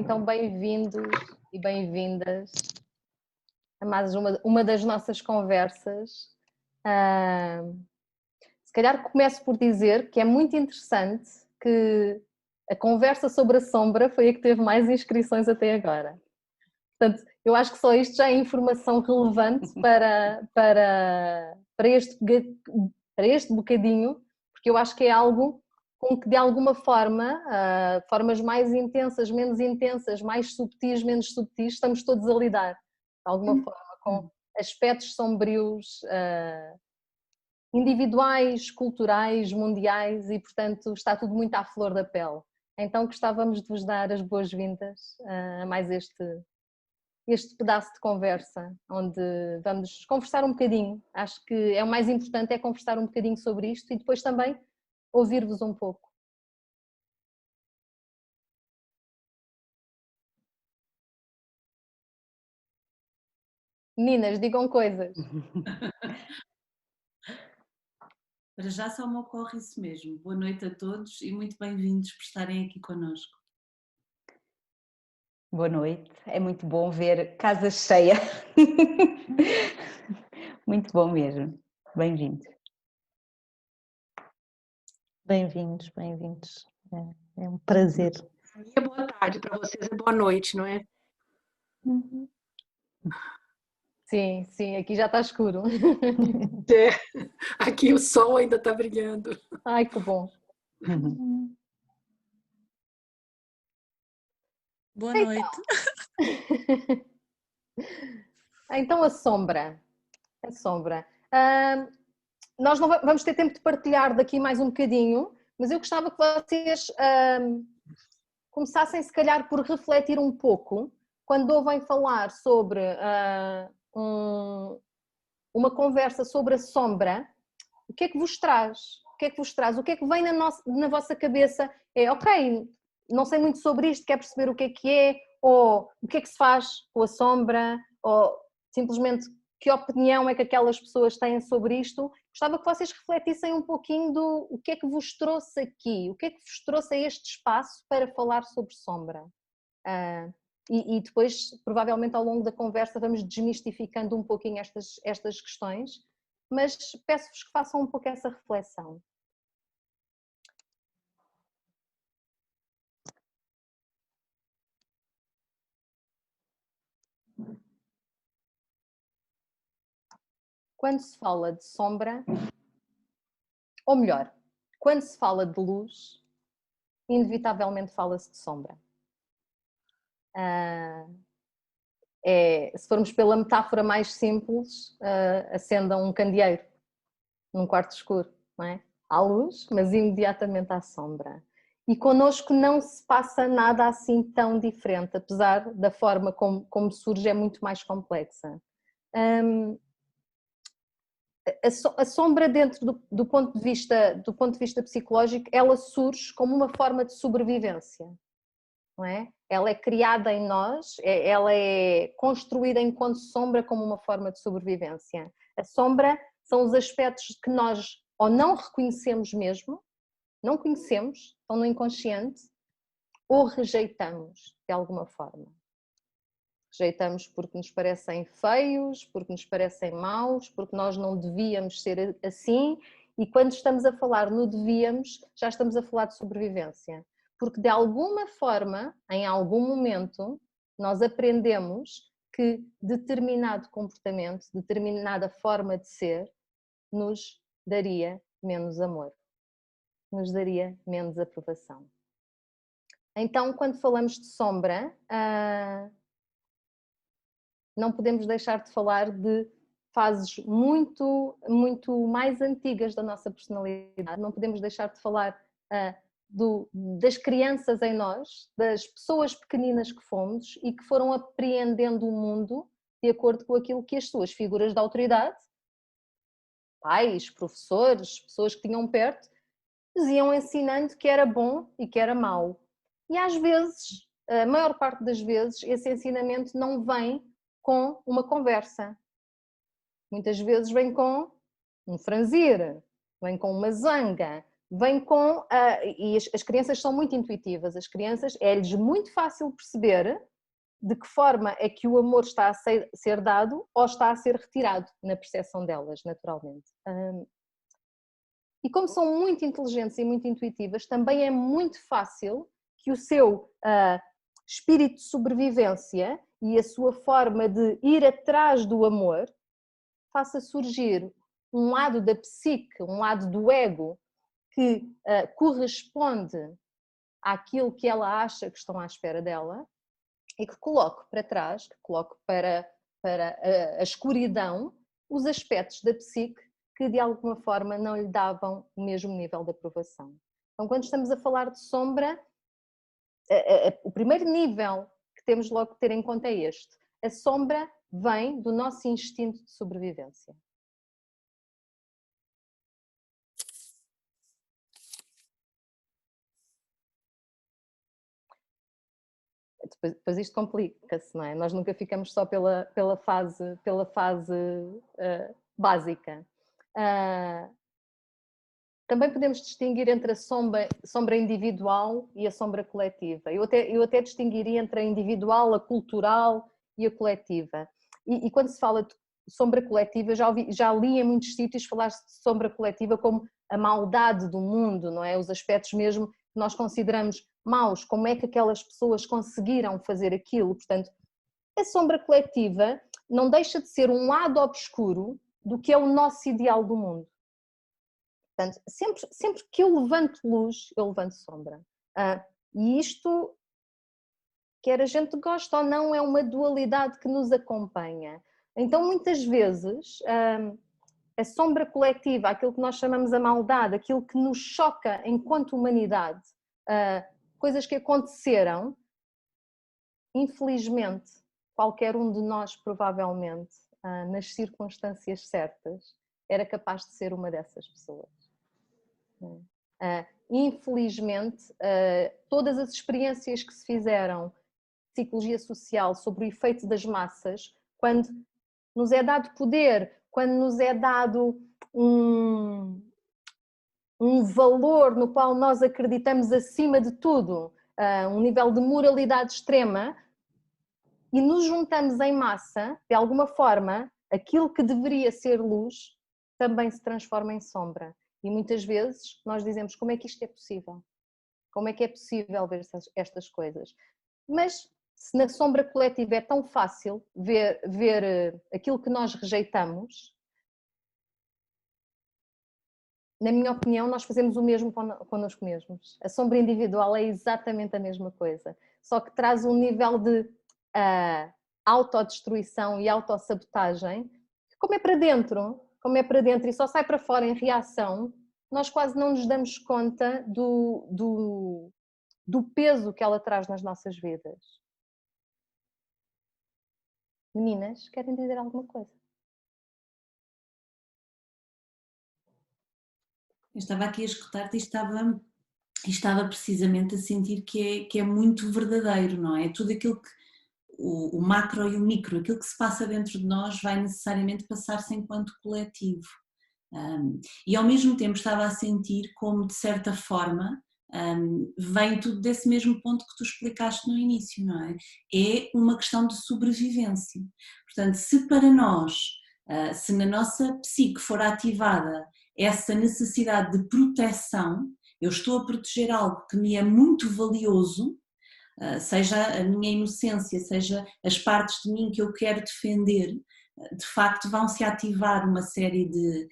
Então, bem-vindos e bem-vindas a mais uma das nossas conversas. Se calhar começo por dizer que é muito interessante que a conversa sobre a sombra foi a que teve mais inscrições até agora. Portanto, eu acho que só isto já é informação relevante para este bocadinho, porque eu acho que é algo com que de alguma forma, formas mais intensas, menos intensas, mais subtis, menos subtis, estamos todos a lidar, de alguma forma, com aspectos sombrios, individuais, culturais, mundiais e, portanto, está tudo muito à flor da pele. Então gostávamos de vos dar as boas-vindas a mais este pedaço de conversa, onde vamos conversar um bocadinho. Acho que é o mais importante, é conversar um bocadinho sobre isto e depois também ouvir-vos um pouco. Meninas, digam coisas. Para já só me ocorre isso mesmo. Boa noite a todos e muito bem-vindos por estarem aqui connosco. Boa noite, é muito bom ver casa cheia. Muito bom mesmo. Bem-vindos. Bem-vindos, bem-vindos. É um prazer. É boa tarde, para vocês é boa noite, não é? Uhum. Sim, sim, aqui já está escuro. É, aqui o sol ainda está brilhando. Ai, que bom. Boa noite. Então a sombra. A sombra. Nós não vamos ter tempo de partilhar daqui mais um bocadinho, mas eu gostava que vocês começassem se calhar por refletir um pouco quando ouvem falar sobre uma conversa sobre a sombra. O que é que vos traz? O que é que vos traz? O que é que vem na vossa cabeça? É, ok, não sei muito sobre isto, quer perceber o que é, ou o que é que se faz com a sombra, ou simplesmente que opinião é que aquelas pessoas têm sobre isto. Gostava que vocês refletissem um pouquinho do o que é que vos trouxe aqui, o que é que vos trouxe a este espaço para falar sobre sombra. E depois, provavelmente ao longo da conversa, vamos desmistificando um pouquinho estas questões, mas peço-vos que façam um pouco essa reflexão. Quando se fala de sombra, ou melhor, quando se fala de luz, inevitavelmente fala-se de sombra. Se formos pela metáfora mais simples, acendam um candeeiro num quarto escuro, não é? Há luz, mas imediatamente há sombra. E connosco não se passa nada assim tão diferente, apesar da forma como surge é muito mais complexa. A sombra dentro do ponto de vista psicológico, ela surge como uma forma de sobrevivência, não é? Ela é criada em nós, ela é construída enquanto sombra como uma forma de sobrevivência. A sombra são os aspectos que nós ou não reconhecemos mesmo, não conhecemos, estão no inconsciente, ou rejeitamos de alguma forma. Rejeitamos porque nos parecem feios, porque nos parecem maus, porque nós não devíamos ser assim, e quando estamos a falar no devíamos, já estamos a falar de sobrevivência. Porque de alguma forma, em algum momento, nós aprendemos que determinado comportamento, determinada forma de ser, nos daria menos amor, nos daria menos aprovação. Então, quando falamos de sombra, não podemos deixar de falar de fases muito, muito mais antigas da nossa personalidade, não podemos deixar de falar das crianças em nós, das pessoas pequeninas que fomos e que foram apreendendo o mundo de acordo com aquilo que as suas figuras de autoridade, pais, professores, pessoas que tinham perto, lhes iam ensinando que era bom e que era mau. E às vezes, a maior parte das vezes, esse ensinamento não vem com uma conversa. Muitas vezes vem com um franzir, vem com uma zanga, vem com, e as crianças são muito intuitivas, as crianças, é-lhes muito fácil perceber de que forma é que o amor está a ser dado ou está a ser retirado na percepção delas, naturalmente. E como são muito inteligentes e muito intuitivas, também é muito fácil que o seu espírito de sobrevivência e a sua forma de ir atrás do amor faça surgir um lado da psique, um lado do ego que corresponde àquilo que ela acha que estão à espera dela e que coloque para trás, que coloque para a escuridão os aspectos da psique que de alguma forma não lhe davam o mesmo nível de aprovação. Então, quando estamos a falar de sombra, o primeiro nível que temos logo que ter em conta é este. A sombra vem do nosso instinto de sobrevivência. Depois isto complica-se, não é? Nós nunca ficamos só pela fase básica. Também podemos distinguir entre a sombra individual e a sombra coletiva. Eu até distinguiria entre a individual, a cultural e a coletiva. E quando se fala de sombra coletiva, já li em muitos sítios falar-se de sombra coletiva como a maldade do mundo, não é? Os aspectos mesmo que nós consideramos maus, como é que aquelas pessoas conseguiram fazer aquilo. Portanto, a sombra coletiva não deixa de ser um lado obscuro do que é o nosso ideal do mundo. Portanto, sempre que eu levanto luz, eu levanto sombra. E isto, quer a gente goste ou não, é uma dualidade que nos acompanha. Então, muitas vezes, a sombra coletiva, aquilo que nós chamamos a maldade, aquilo que nos choca enquanto humanidade, coisas que aconteceram, infelizmente, qualquer um de nós, provavelmente, nas circunstâncias certas, era capaz de ser uma dessas pessoas. Infelizmente, todas as experiências que se fizeram de psicologia social sobre o efeito das massas, quando nos é dado poder, quando nos é dado um valor no qual nós acreditamos acima de tudo, um nível de moralidade extrema, e nos juntamos em massa, de alguma forma, aquilo que deveria ser luz também se transforma em sombra. E muitas vezes nós dizemos: como é que isto é possível? Como é que é possível ver estas coisas? Mas se na sombra coletiva é tão fácil ver aquilo que nós rejeitamos, na minha opinião, nós fazemos o mesmo connosco mesmos. A sombra individual é exatamente a mesma coisa, só que traz um nível de autodestruição e autossabotagem, que como é para dentro e só sai para fora em reação, nós quase não nos damos conta do peso que ela traz nas nossas vidas. Meninas, querem dizer alguma coisa? Eu estava aqui a escutar-te e estava precisamente a sentir que é muito verdadeiro, não é? Tudo aquilo que o macro e o micro, aquilo que se passa dentro de nós vai necessariamente passar-se enquanto coletivo. E ao mesmo tempo estava a sentir como, de certa forma, vem tudo desse mesmo ponto que tu explicaste no início, não é? É uma questão de sobrevivência. Portanto, se para nós, se na nossa psique for ativada essa necessidade de proteção, eu estou a proteger algo que me é muito valioso, seja a minha inocência, seja as partes de mim que eu quero defender, de facto vão-se ativar uma série de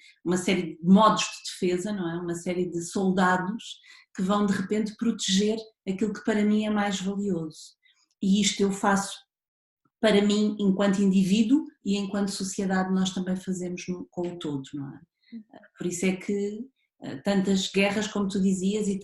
modos de defesa, não é? Uma série de soldados que vão de repente proteger aquilo que para mim é mais valioso. E isto eu faço para mim enquanto indivíduo e enquanto sociedade nós também fazemos com o todo, não é? Por isso é que tantas guerras, como tu dizias, e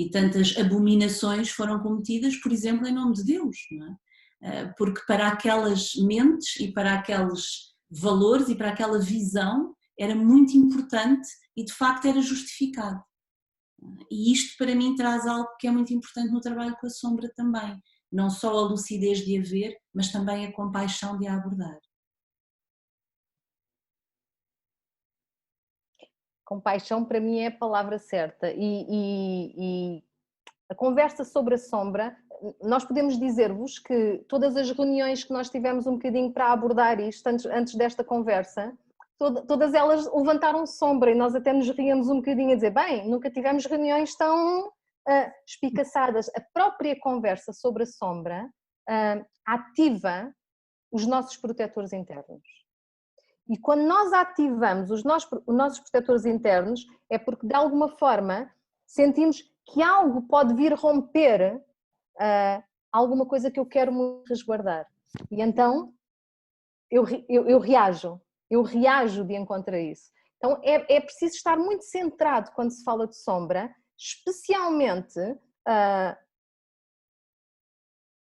tantas abominações foram cometidas, por exemplo, em nome de Deus, não é? Porque para aquelas mentes e para aqueles valores e para aquela visão era muito importante e de facto era justificado. E isto para mim traz algo que é muito importante no trabalho com a sombra também, não só a lucidez de a ver, mas também a compaixão de a abordar. Compaixão para mim é a palavra certa e a conversa sobre a sombra, nós podemos dizer-vos que todas as reuniões que nós tivemos um bocadinho para abordar isto antes desta conversa, todas elas levantaram sombra e nós até nos ríamos um bocadinho a dizer, bem, nunca tivemos reuniões tão espicaçadas. A própria conversa sobre a sombra ativa os nossos protetores internos. E quando nós ativamos os nossos protetores internos, é porque de alguma forma sentimos que algo pode vir romper alguma coisa que eu quero muito resguardar. E então eu reajo de encontro a isso. Então é preciso estar muito centrado quando se fala de sombra, especialmente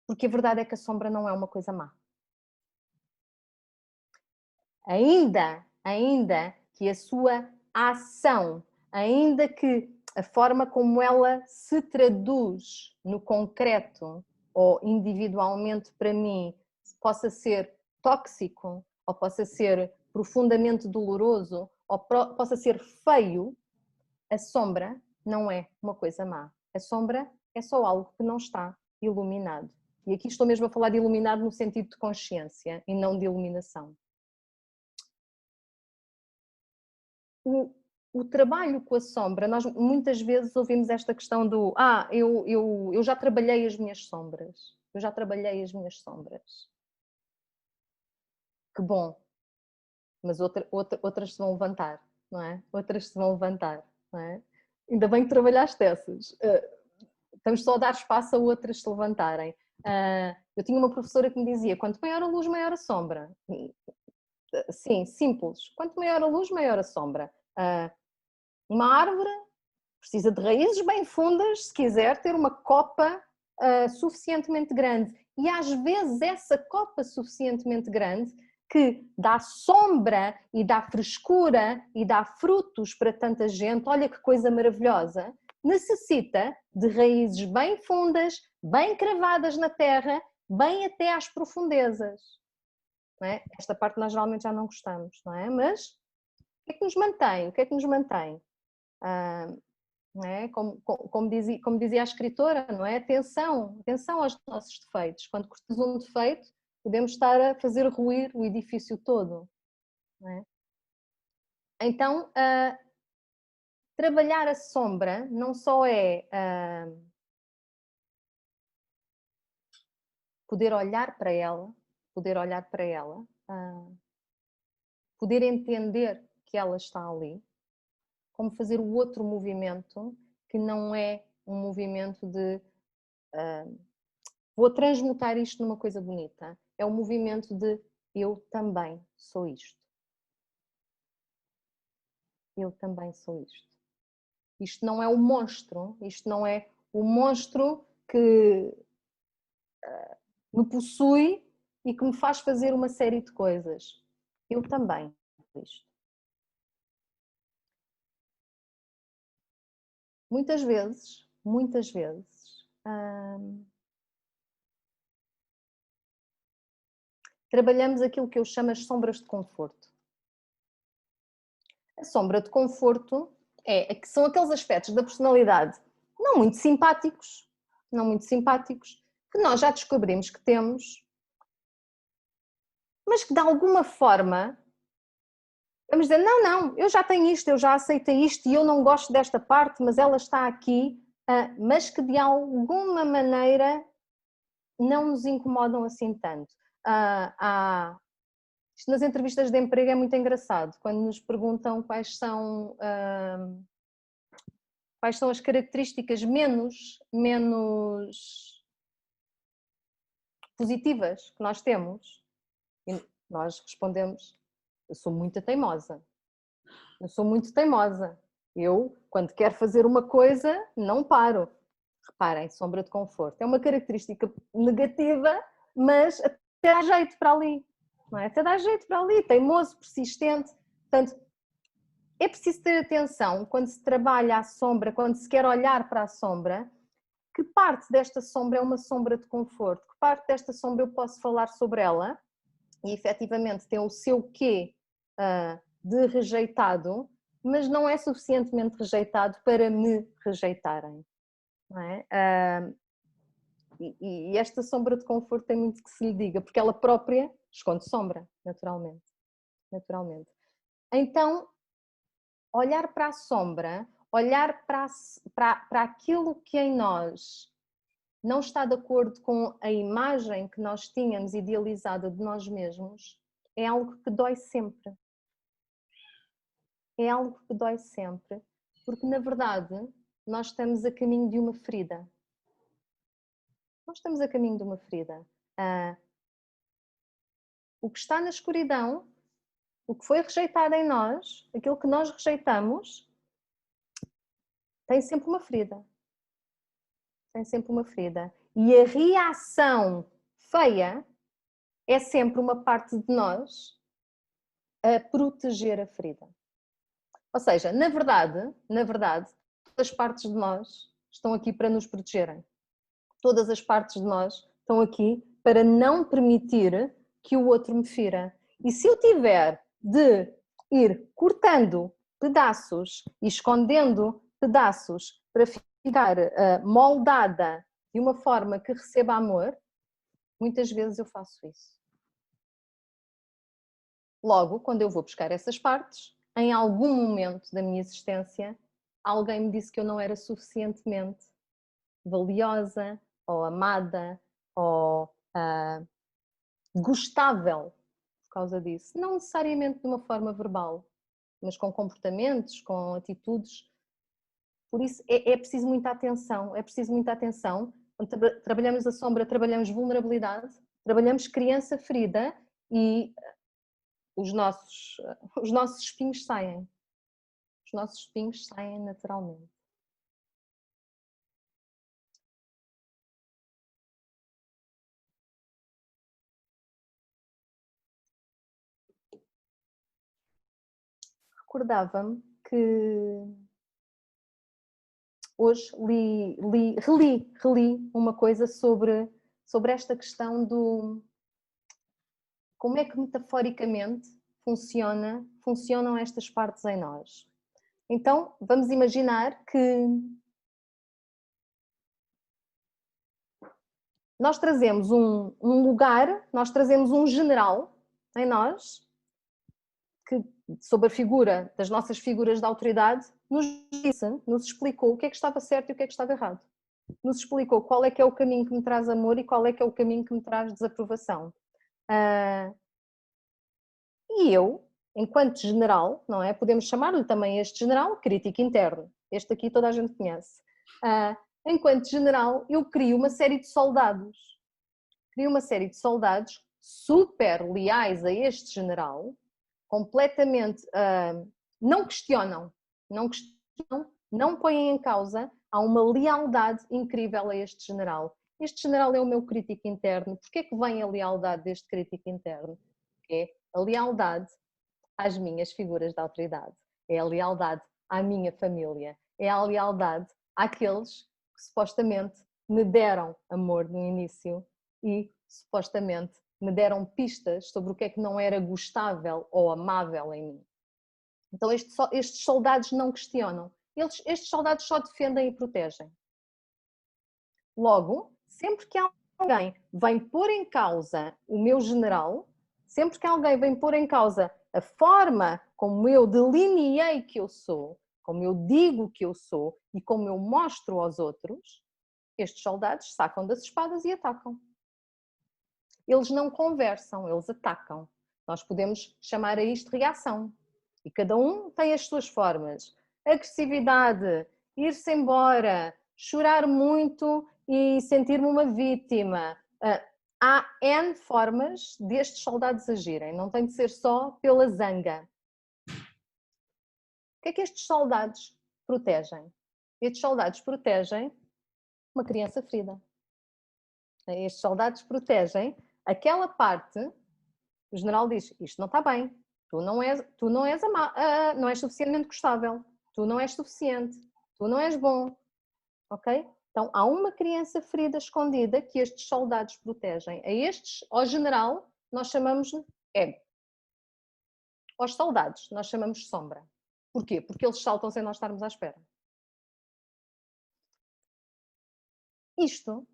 porque a verdade é que a sombra não é uma coisa má. Ainda que a sua ação, ainda que a forma como ela se traduz no concreto ou individualmente para mim possa ser tóxico, ou possa ser profundamente doloroso, ou possa ser feio, a sombra não é uma coisa má. A sombra é só algo que não está iluminado. E aqui estou mesmo a falar de iluminado no sentido de consciência e não de iluminação. O trabalho com a sombra, nós muitas vezes ouvimos esta questão do eu já trabalhei as minhas sombras. Eu já trabalhei as minhas sombras. Que bom. Mas outras se vão levantar, não é? Outras se vão levantar, não é? Ainda bem que trabalhaste essas. Estamos só a dar espaço a outras se levantarem. Eu tinha uma professora que me dizia, quanto maior a luz, maior a sombra. Sim, simples. Quanto maior a luz, maior a sombra. Uma árvore precisa de raízes bem fundas se quiser ter uma copa suficientemente grande. E às vezes essa copa suficientemente grande, que dá sombra e dá frescura e dá frutos para tanta gente, olha que coisa maravilhosa, necessita de raízes bem fundas, bem cravadas na terra, bem até às profundezas. Não é? Esta parte nós geralmente já não gostamos, não é? Mas o que é que nos mantém? O que é que nos mantém? Não é? Como dizia a escritora, não é? Atenção aos nossos defeitos. Quando cortamos um defeito, podemos estar a fazer ruir o edifício todo. Não é? Então, trabalhar a sombra não só é poder olhar para ela, poder entender que ela está ali, como fazer o outro movimento, que não é um movimento de vou transmutar isto numa coisa bonita. É o movimento de eu também sou isto. Eu também sou isto. Isto não é o monstro, isto não é o monstro que me possui e que me faz fazer uma série de coisas. Eu também sou isto. Muitas vezes, trabalhamos aquilo que eu chamo as sombras de conforto. A sombra de conforto são aqueles aspectos da personalidade não muito simpáticos, que nós já descobrimos que temos, mas que de alguma forma vamos dizer, não, eu já tenho isto, eu já aceitei isto e eu não gosto desta parte, mas ela está aqui, mas que de alguma maneira não nos incomodam assim tanto. Isto nas entrevistas de emprego é muito engraçado, quando nos perguntam quais são as características menos positivas que nós temos. E nós respondemos, eu sou muito teimosa. Eu, quando quero fazer uma coisa, não paro. Reparem, sombra de conforto. É uma característica negativa, mas até dá jeito para ali. Não é? Até dá jeito para ali, teimoso, persistente. Portanto, é preciso ter atenção quando se trabalha a sombra, quando se quer olhar para a sombra, que parte desta sombra é uma sombra de conforto, que parte desta sombra eu posso falar sobre ela e efetivamente tem o seu quê de rejeitado, mas não é suficientemente rejeitado para me rejeitarem, não é? E esta sombra de conforto tem muito que se lhe diga, porque ela própria esconde sombra, naturalmente. Então, olhar para a sombra, olhar para aquilo que em nós não está de acordo com a imagem que nós tínhamos idealizada de nós mesmos, é algo que dói sempre. É algo que dói sempre, porque na verdade nós estamos a caminho de uma ferida. O que está na escuridão, o que foi rejeitado em nós, aquilo que nós rejeitamos, tem sempre uma ferida. E a reação feia é sempre uma parte de nós a proteger a ferida. Ou seja, na verdade, todas as partes de nós estão aqui para nos protegerem. Todas as partes de nós estão aqui para não permitir que o outro me fira. E se eu tiver de ir cortando pedaços e escondendo pedaços para ficar moldada de uma forma que receba amor, muitas vezes eu faço isso. Logo, quando eu vou buscar essas partes, em algum momento da minha existência, alguém me disse que eu não era suficientemente valiosa, ou amada, ou gostável por causa disso. Não necessariamente de uma forma verbal, mas com comportamentos, com atitudes. Por isso é preciso muita atenção, Quando trabalhamos a sombra, trabalhamos vulnerabilidade, trabalhamos criança ferida e os nossos espinhos saem. Os nossos espinhos saem naturalmente. Recordava-me que hoje reli uma coisa sobre esta questão do como é que metaforicamente funcionam estas partes em nós. Então, vamos imaginar que nós trazemos um lugar, nós trazemos um general em nós que, sob a figura das nossas figuras de autoridade, nos explicou o que é que estava certo e o que é que estava errado. Nos explicou qual é que é o caminho que me traz amor e qual é que é o caminho que me traz desaprovação. E eu, enquanto general, não é? Podemos chamar-lhe também este general crítico interno. Este aqui toda a gente conhece. Enquanto general, eu crio uma série de soldados. Super leais a este general, completamente não questionam, não põem em causa, há uma lealdade incrível a este general. Este general é o meu crítico interno. Porquê que vem a lealdade deste crítico interno? É a lealdade às minhas figuras de autoridade, é a lealdade à minha família, é a lealdade àqueles que supostamente me deram amor no início e supostamente me deram pistas sobre o que é que não era gostável ou amável em mim. Então estes soldados não questionam, estes soldados só defendem e protegem. Logo, sempre que alguém vem pôr em causa o meu general, sempre que alguém vem pôr em causa a forma como eu delineei que eu sou, como eu digo que eu sou e como eu mostro aos outros, estes soldados sacam das espadas e atacam. Eles não conversam, eles atacam. Nós podemos chamar a isto reação. E cada um tem as suas formas. Agressividade, ir-se embora, chorar muito e sentir-me uma vítima. Há N formas destes soldados agirem, não tem de ser só pela zanga. O que é que estes soldados protegem? Estes soldados protegem uma criança ferida. Estes soldados protegem aquela parte, o general diz, isto não está bem, tu não és suficientemente gostável, tu não és suficiente, tu não és bom, ok? Então há uma criança ferida escondida que estes soldados protegem. Ao general, nós chamamos ego. Aos soldados, nós chamamos sombra. Porquê? Porque eles saltam sem nós estarmos à espera. Isto,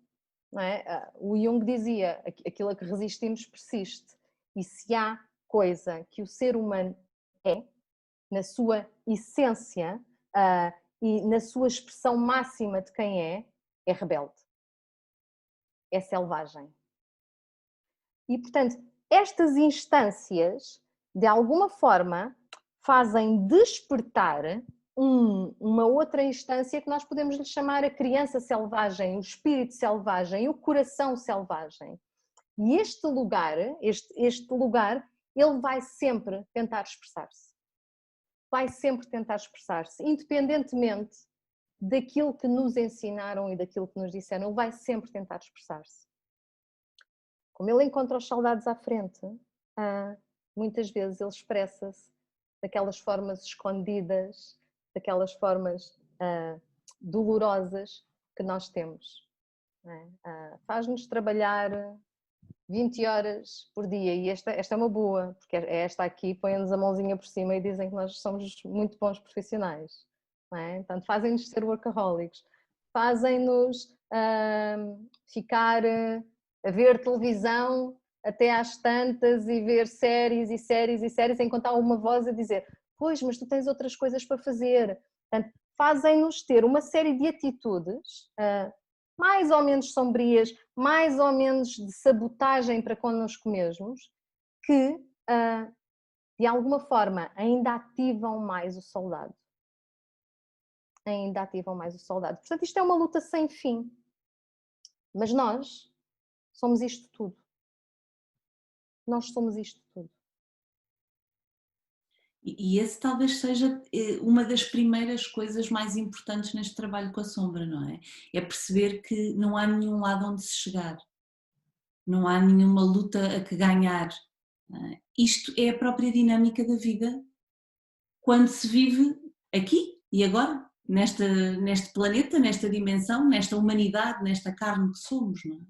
não é? O Jung dizia, aquilo a que resistimos persiste. E se há coisa que o ser humano é, na sua essência e na sua expressão máxima de quem é rebelde. É selvagem. E, portanto, estas instâncias, de alguma forma, fazem despertar uma outra instância que nós podemos lhe chamar a criança selvagem, o espírito selvagem, o coração selvagem. E este lugar, ele vai sempre tentar expressar-se. Vai sempre tentar expressar-se, independentemente daquilo que nos ensinaram e daquilo que nos disseram, ele vai sempre tentar expressar-se. Como ele encontra os soldados à frente, muitas vezes ele expressa-se daquelas formas escondidas, daquelas formas dolorosas que nós temos. Faz-nos trabalhar 20 horas por dia, e esta é uma boa, porque esta aqui põe-nos a mãozinha por cima e dizem que nós somos muito bons profissionais. Não é? Portanto, fazem-nos ser workaholics, fazem-nos ficar a ver televisão até às tantas e ver séries e séries e séries, enquanto há uma voz a dizer: pois, mas tu tens outras coisas para fazer. Portanto, fazem-nos ter uma série de atitudes mais ou menos sombrias, mais ou menos de sabotagem para connosco mesmos, que de alguma forma ainda ativam mais o soldado. Ainda ativam mais o soldado. Portanto, isto é uma luta sem fim. Mas nós somos isto tudo. Nós somos isto tudo. E esse talvez seja uma das primeiras coisas mais importantes neste trabalho com a sombra, não é? É perceber que não há nenhum lado onde se chegar, não há nenhuma luta a que ganhar. Isto é a própria dinâmica da vida quando se vive aqui e agora, neste planeta, nesta dimensão, nesta humanidade, nesta carne que somos, não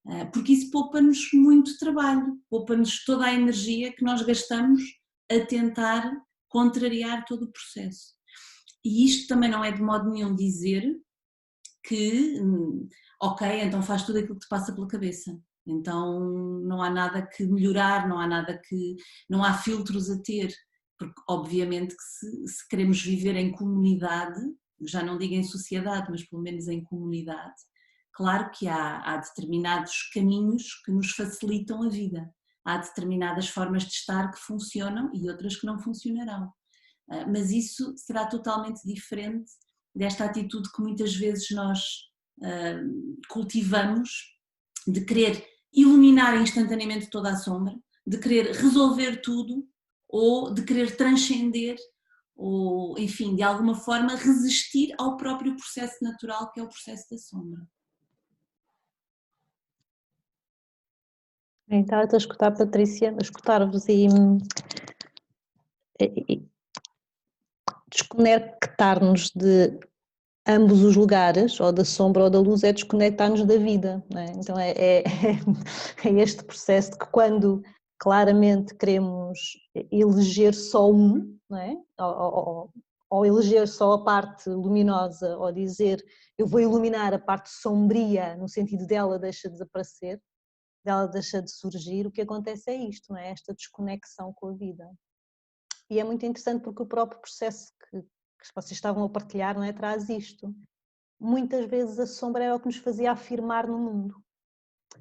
é? Porque isso poupa-nos muito trabalho, poupa-nos toda a energia que nós gastamos a tentar contrariar todo o processo. E isto também não é de modo nenhum dizer que, ok, então faz tudo aquilo que te passa pela cabeça. Então não há nada que melhorar, não há filtros a ter, porque obviamente que se queremos viver em comunidade, já não digo em sociedade, mas pelo menos em comunidade, claro que há determinados caminhos que nos facilitam a vida. Há determinadas formas de estar que funcionam e outras que não funcionarão. Mas isso será totalmente diferente desta atitude que muitas vezes nós cultivamos de querer iluminar instantaneamente toda a sombra, de querer resolver tudo ou de querer transcender ou, enfim, de alguma forma resistir ao próprio processo natural que é o processo da sombra. Então, estou a escutar, Patrícia, a escutar-vos e desconectar-nos de ambos os lugares, ou da sombra ou da luz, é desconectar-nos da vida. Não é? Então é este processo de que quando claramente queremos eleger só um, não é? Ou eleger só a parte luminosa, ou dizer eu vou iluminar a parte sombria, no sentido dela deixa de desaparecer, dela deixa de surgir, o que acontece é isto, não é? Esta desconexão com a vida. E é muito interessante porque o próprio processo que vocês estavam a partilhar, não é? Traz isto. Muitas vezes a sombra era o que nos fazia afirmar no mundo.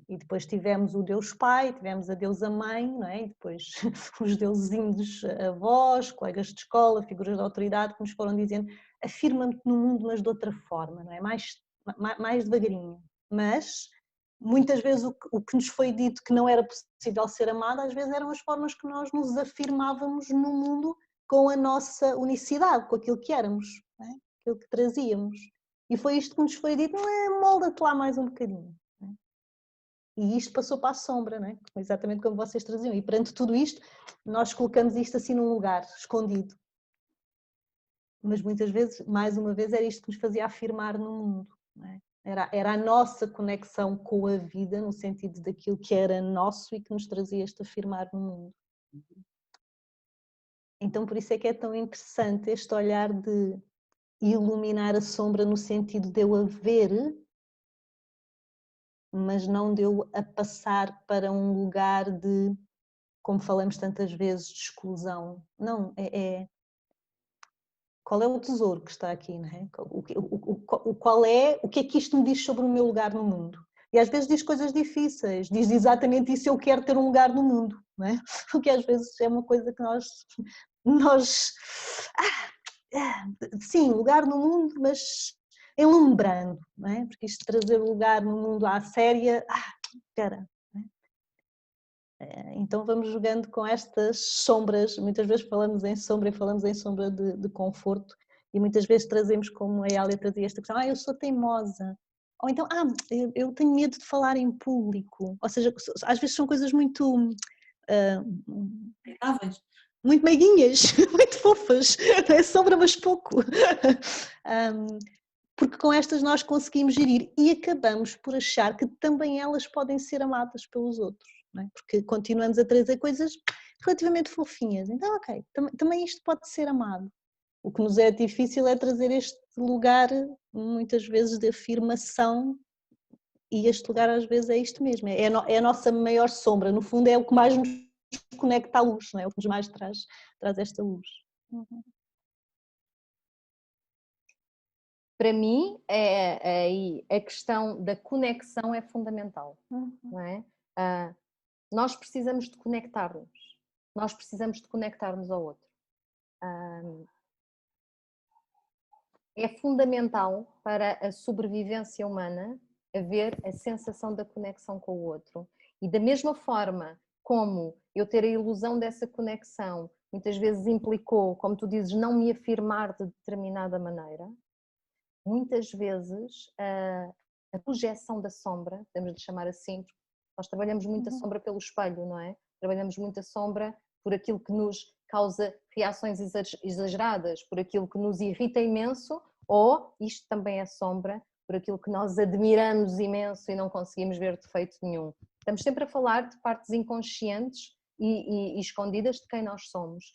E depois tivemos o Deus Pai, tivemos a Deusa Mãe, não é? E depois os deusinhos avós, colegas de escola, figuras de autoridade que nos foram dizendo afirma-me no mundo, mas de outra forma, não é? Mais devagarinho. Mas muitas vezes o que nos foi dito que não era possível ser amado, às vezes eram as formas que nós nos afirmávamos no mundo com a nossa unicidade, com aquilo que éramos, não é? Aquilo que trazíamos. E foi isto que nos foi dito, não é? Molda-te lá mais um bocadinho. Não é? E isto passou para a sombra, não é? Exatamente como vocês traziam. E perante tudo isto, nós colocamos isto assim num lugar escondido. Mas muitas vezes, mais uma vez, era isto que nos fazia afirmar no mundo, não é? Era a nossa conexão com a vida, no sentido daquilo que era nosso e que nos trazia este afirmar no mundo. Então por isso é que é tão interessante este olhar de iluminar a sombra no sentido de eu a ver, mas não de eu a passar para um lugar de, como falamos tantas vezes, de exclusão. Não, qual é o tesouro que está aqui, não é? O que é que isto me diz sobre o meu lugar no mundo? E às vezes diz coisas difíceis, diz exatamente isso, eu quero ter um lugar no mundo, não é? O que às vezes é uma coisa que nós sim, lugar no mundo, mas enlumbrando, não é? Porque isto de trazer lugar no mundo à séria, espera. Então vamos jogando com estas sombras, muitas vezes falamos em sombra e falamos em sombra de conforto e muitas vezes trazemos, como a Elia trazia esta questão, eu sou teimosa, ou então, eu tenho medo de falar em público, ou seja, às vezes são coisas muito... muito meiguinhas, muito fofas, é sombra mas pouco, porque com estas nós conseguimos gerir e acabamos por achar que também elas podem ser amadas pelos outros. Não é? Porque continuamos a trazer coisas relativamente fofinhas. Então, ok, também isto pode ser amado. O que nos é difícil é trazer este lugar, muitas vezes, de afirmação, e este lugar às vezes é isto mesmo, é a nossa maior sombra, no fundo é o que mais nos conecta à luz, não é? O que nos mais traz esta luz. Para mim, a questão da conexão é fundamental, não é? Nós precisamos de conectar-nos, nós precisamos de conectar-nos ao outro. É fundamental para a sobrevivência humana haver a sensação da conexão com o outro. E da mesma forma como eu ter a ilusão dessa conexão muitas vezes implicou, como tu dizes, não me afirmar de determinada maneira, muitas vezes a projeção da sombra, podemos lhe chamar assim, porque nós trabalhamos muito a sombra pelo espelho, não é? Trabalhamos muito a sombra por aquilo que nos causa reações exageradas, por aquilo que nos irrita imenso, ou isto também é sombra, por aquilo que nós admiramos imenso e não conseguimos ver defeito nenhum. Estamos sempre a falar de partes inconscientes e escondidas de quem nós somos.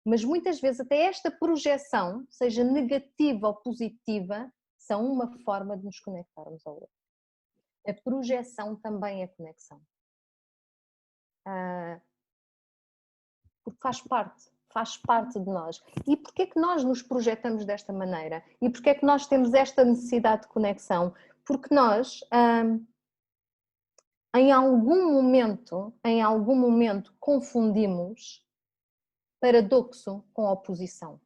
Mas muitas vezes até esta projeção, seja negativa ou positiva, são uma forma de nos conectarmos ao outro. A projeção também é conexão. Porque faz parte de nós. E porquê é que nós nos projetamos desta maneira? E porquê é que nós temos esta necessidade de conexão? Porque nós, em algum momento confundimos paradoxo com oposição.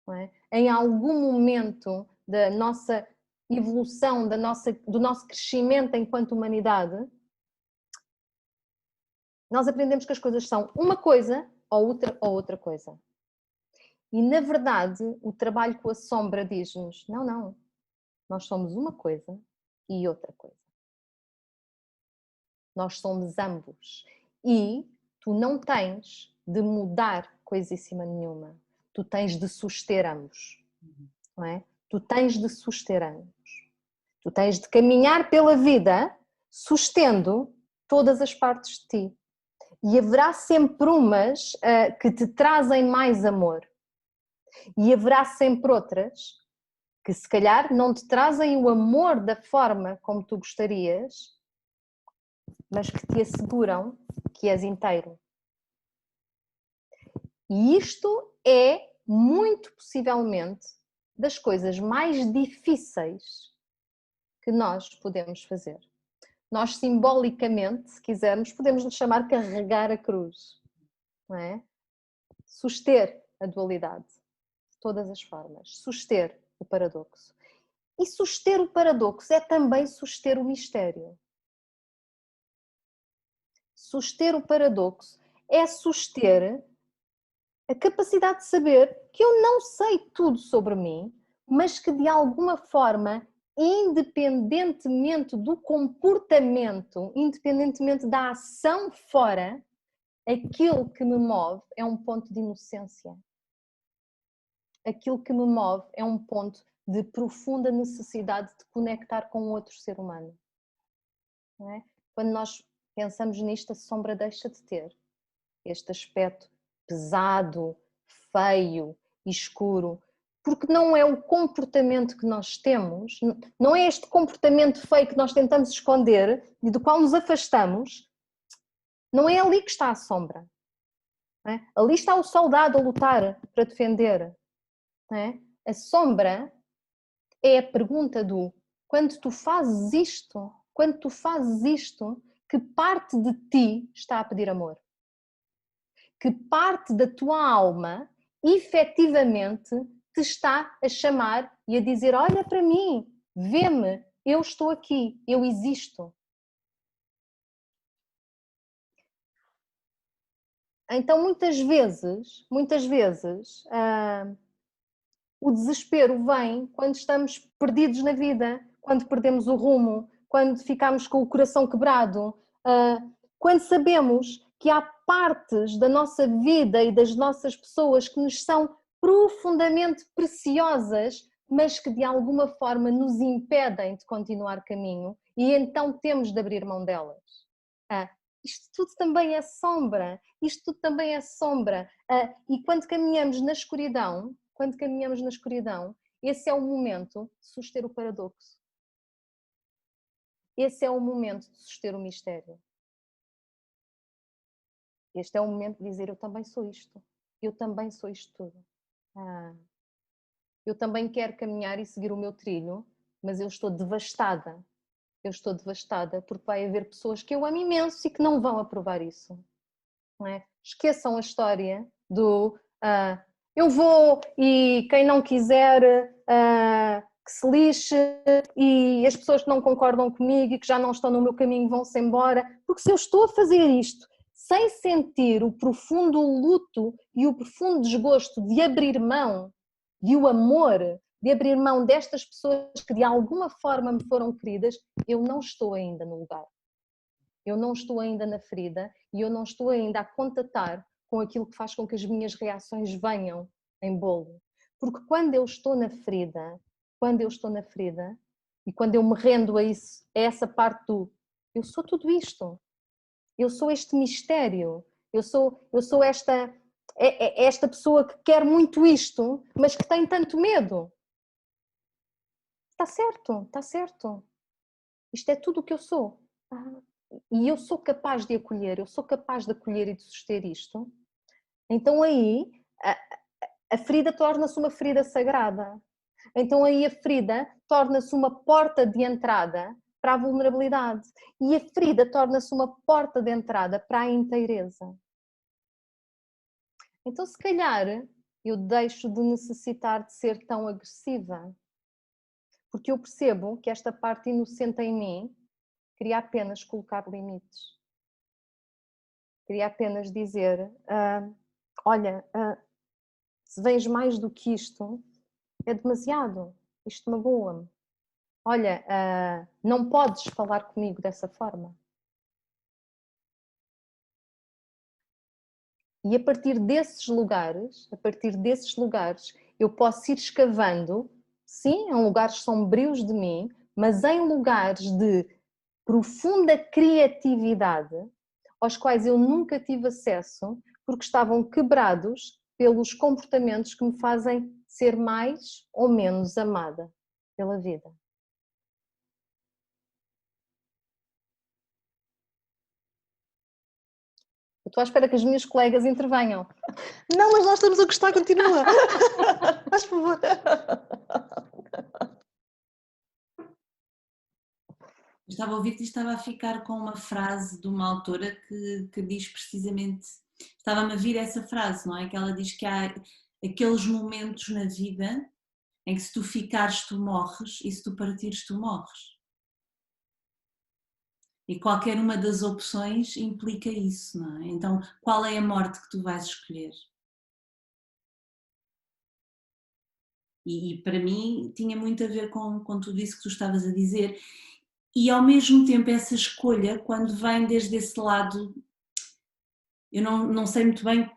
Não é? Em algum momento da nossa evolução, do nosso crescimento enquanto humanidade, nós aprendemos que as coisas são uma coisa ou outra coisa. E na verdade o trabalho com a sombra diz-nos, não, nós somos uma coisa e outra coisa. Nós somos ambos. E tu não tens de mudar coisíssima nenhuma. Tu tens de suster ambos. Não é? Tu tens de suster ambos. Tu tens de caminhar pela vida sustendo todas as partes de ti. E haverá sempre umas que te trazem mais amor. E haverá sempre outras que se calhar não te trazem o amor da forma como tu gostarias, mas que te asseguram que és inteiro. E isto é, muito possivelmente, das coisas mais difíceis que nós podemos fazer. Nós simbolicamente, se quisermos, podemos lhe chamar carregar a cruz, não é? Suster a dualidade, de todas as formas, suster o paradoxo. E suster o paradoxo é também suster o mistério. Suster o paradoxo é suster a capacidade de saber que eu não sei tudo sobre mim, mas que de alguma forma, independentemente do comportamento, independentemente da ação fora, aquilo que me move é um ponto de inocência. Aquilo que me move é um ponto de profunda necessidade de conectar com outro ser humano. Não é? Quando nós pensamos nisto, a sombra deixa de ter este aspecto pesado, feio, escuro, porque não é o comportamento que nós temos, não é este comportamento feio que nós tentamos esconder e do qual nos afastamos, não é ali que está a sombra. Não é? Ali está o soldado a lutar para defender. Não é? A sombra é a pergunta do quando tu fazes isto, que parte de ti está a pedir amor? Que parte da tua alma efetivamente te está a chamar e a dizer: olha para mim, vê-me, eu estou aqui, eu existo. Então muitas vezes, o desespero vem quando estamos perdidos na vida, quando perdemos o rumo, quando ficamos com o coração quebrado, quando sabemos que há partes da nossa vida e das nossas pessoas que nos são profundamente preciosas, mas que de alguma forma nos impedem de continuar caminho e então temos de abrir mão delas. Isto tudo também é sombra, e quando caminhamos na escuridão, esse é o momento de suster o paradoxo. Esse é o momento de suster o mistério. Este é o momento de dizer: eu também sou isto. Eu também sou isto tudo. Eu também quero caminhar e seguir o meu trilho, mas eu estou devastada. Porque vai haver pessoas que eu amo imenso e que não vão aprovar isso. Não é? Esqueçam a história do eu vou e quem não quiser que se lixe, e as pessoas que não concordam comigo e que já não estão no meu caminho vão-se embora. Porque se eu estou a fazer isto sem sentir o profundo luto e o profundo desgosto de abrir mão, de o amor, de abrir mão destas pessoas que de alguma forma me foram queridas, eu não estou ainda no lugar. Eu não estou ainda na ferida e eu não estou ainda a contatar com aquilo que faz com que as minhas reações venham em bolo. Porque quando eu estou na ferida e quando eu me rendo a isso, a essa parte do eu sou tudo isto, eu sou este mistério, eu sou esta pessoa que quer muito isto, mas que tem tanto medo. Está certo. Isto é tudo o que eu sou. E eu sou capaz de acolher, e de suster isto. Então aí a ferida torna-se uma ferida sagrada. Então aí a ferida torna-se uma porta de entrada para a vulnerabilidade. E a ferida torna-se uma porta de entrada para a inteireza. Então se calhar eu deixo de necessitar de ser tão agressiva. Porque eu percebo que esta parte inocente em mim queria apenas colocar limites. Queria apenas dizer, olha, se vens mais do que isto, é demasiado, isto magoa-me. Olha, não podes falar comigo dessa forma. E a partir desses lugares, eu posso ir escavando, sim, em lugares sombrios de mim, mas em lugares de profunda criatividade, aos quais eu nunca tive acesso, porque estavam quebrados pelos comportamentos que me fazem ser mais ou menos amada pela vida. Eu estou à espera que as minhas colegas intervenham. Não, mas nós estamos a gostar, continua. Faz favor. Estava a ouvir-te e estava a ficar com uma frase de uma autora que diz precisamente, estava-me a vir essa frase, não é? Que ela diz que há aqueles momentos na vida em que se tu ficares tu morres e se tu partires tu morres. E qualquer uma das opções implica isso, não é? Então, qual é a morte que tu vais escolher? E para mim tinha muito a ver com tudo isso que tu estavas a dizer. E ao mesmo tempo essa escolha, quando vem desde esse lado, eu não sei muito bem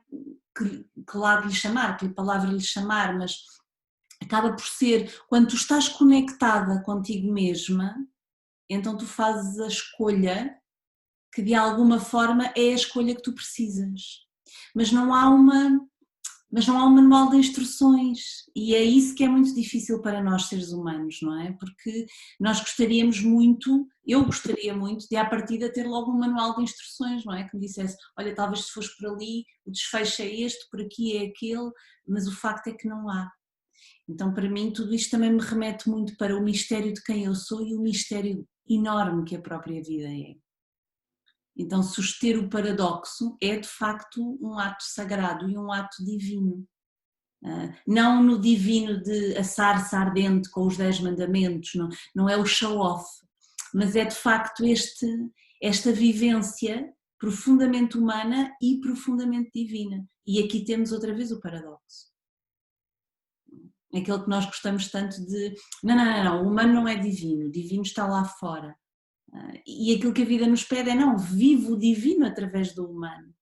que lado lhe chamar, que palavra lhe chamar, mas acaba por ser, quando tu estás conectada contigo mesma, então tu fazes a escolha que de alguma forma é a escolha que tu precisas. mas não há um manual de instruções, e é isso que é muito difícil para nós seres humanos, não é? Porque nós gostaríamos muito, eu gostaria muito de à partida ter logo um manual de instruções, não é? Que me dissesse, olha, talvez se fores por ali, o desfecho é este, por aqui é aquele, mas o facto é que não há. Então para mim tudo isto também me remete muito para o mistério de quem eu sou e o mistério enorme que a própria vida é. Então, suster o paradoxo é de facto um ato sagrado e um ato divino. Não no divino de a sarça ardente com os 10 mandamentos, não é o show-off, mas é de facto esta vivência profundamente humana e profundamente divina. E aqui temos outra vez o paradoxo. Aquele que nós gostamos tanto de, não, o humano não é divino, o divino está lá fora. E aquilo que a vida nos pede é não, vive o divino através do humano,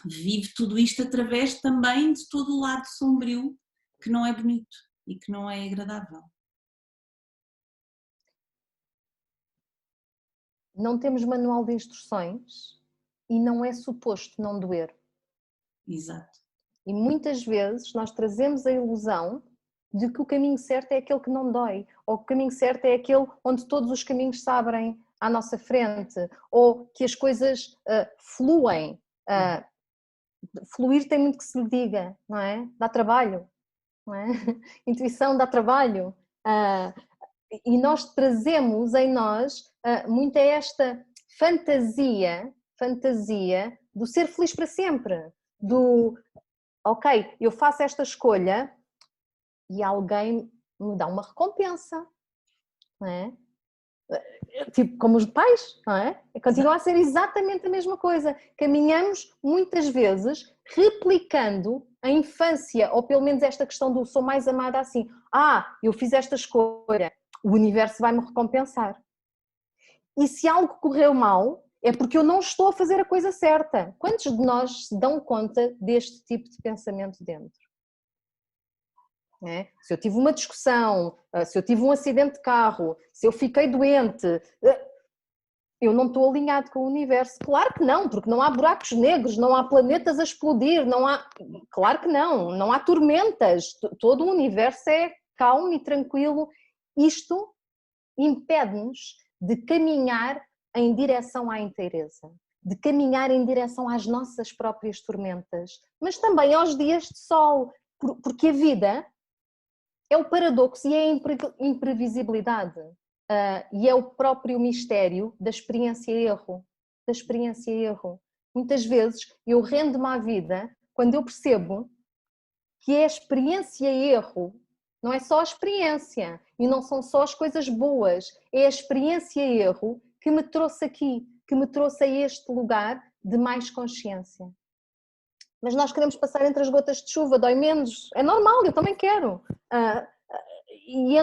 vive tudo isto através também de todo o lado sombrio que não é bonito e que não é agradável. Não temos manual de instruções e não é suposto não doer. Exato. E muitas vezes nós trazemos a ilusão de que o caminho certo é aquele que não dói, ou que o caminho certo é aquele onde todos os caminhos se abrem à nossa frente, ou que as coisas fluem. Fluir tem muito que se lhe diga, não é? Dá trabalho, não é? Intuição dá trabalho. E nós trazemos em nós muito esta fantasia do ser feliz para sempre, do ok, eu faço esta escolha e alguém me dá uma recompensa, não é? Tipo como os pais, não é? Continua a ser exatamente a mesma coisa. Caminhamos muitas vezes replicando a infância, ou pelo menos esta questão do sou mais amada assim. Eu fiz esta escolha, o universo vai-me recompensar. E se algo correu mal, é porque eu não estou a fazer a coisa certa. Quantos de nós se dão conta deste tipo de pensamento dentro? É? Se eu tive uma discussão, se eu tive um acidente de carro, se eu fiquei doente, eu não estou alinhado com o universo. Claro que não, porque não há buracos negros, não há planetas a explodir, não há... Claro que não há tormentas, todo o universo é calmo e tranquilo. Isto impede-nos de caminhar em direção à inteireza, de caminhar em direção às nossas próprias tormentas, mas também aos dias de sol, porque a vida é o paradoxo e é a imprevisibilidade, e é o próprio mistério da experiência-erro, Muitas vezes eu rendo-me à vida quando eu percebo que é a experiência-erro, não é só a experiência, e não são só as coisas boas, é a experiência-erro que me trouxe aqui, que me trouxe a este lugar de mais consciência. Mas nós queremos passar entre as gotas de chuva, dói menos, é normal, eu também quero. E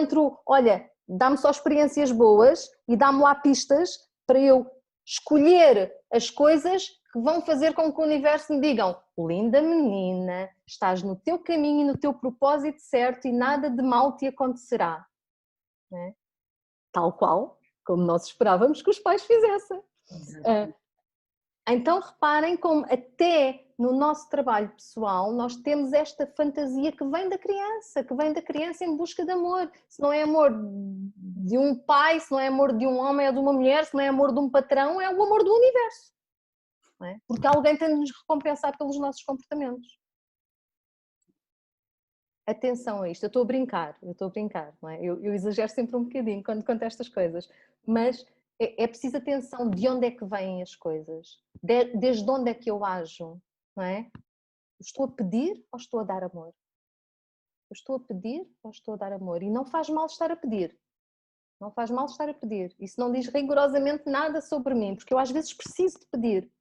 olha, dá-me só experiências boas e dá-me lá pistas para eu escolher as coisas que vão fazer com que o universo me digam: linda menina, estás no teu caminho e no teu propósito certo e nada de mal te acontecerá. Né? Tal qual, como nós esperávamos que os pais fizessem. Então reparem como até no nosso trabalho pessoal nós temos esta fantasia que vem da criança em busca de amor. Se não é amor de um pai, se não é amor de um homem ou de uma mulher, se não é amor de um patrão, é o amor do universo. Não é? Porque alguém tem de nos recompensar pelos nossos comportamentos. Atenção a isto, eu estou a brincar, não é? Eu exagero sempre um bocadinho quando conto estas coisas, mas é preciso atenção de onde é que vêm as coisas, desde onde é que eu ajo, não é? Estou a pedir ou estou a dar amor? Eu estou a pedir ou estou a dar amor? E não faz mal estar a pedir, isso não diz rigorosamente nada sobre mim, porque eu às vezes preciso de pedir,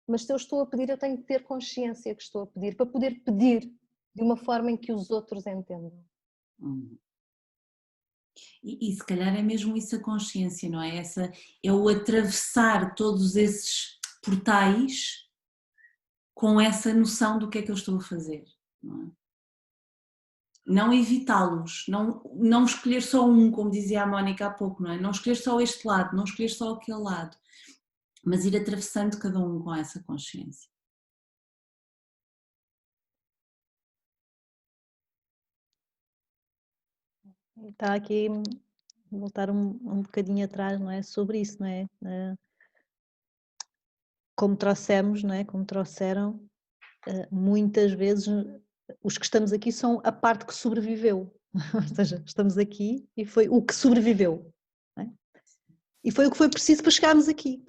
mas se eu estou a pedir eu tenho que ter consciência que estou a pedir, para poder pedir de uma forma em que os outros entendam. E se calhar é mesmo isso a consciência, não é? É o atravessar todos esses portais com essa noção do que é que eu estou a fazer, não é? Não evitá-los, não escolher só um, como dizia a Mónica há pouco, não é? Não escolher só este lado, não escolher só aquele lado, mas ir atravessando cada um com essa consciência. Está aqui, voltar um bocadinho atrás, não é? Sobre isso, não é? Como trouxemos, não é? Como trouxeram, muitas vezes os que estamos aqui são a parte que sobreviveu. Ou seja, estamos aqui e foi o que sobreviveu. Não é? E foi o que foi preciso para chegarmos aqui.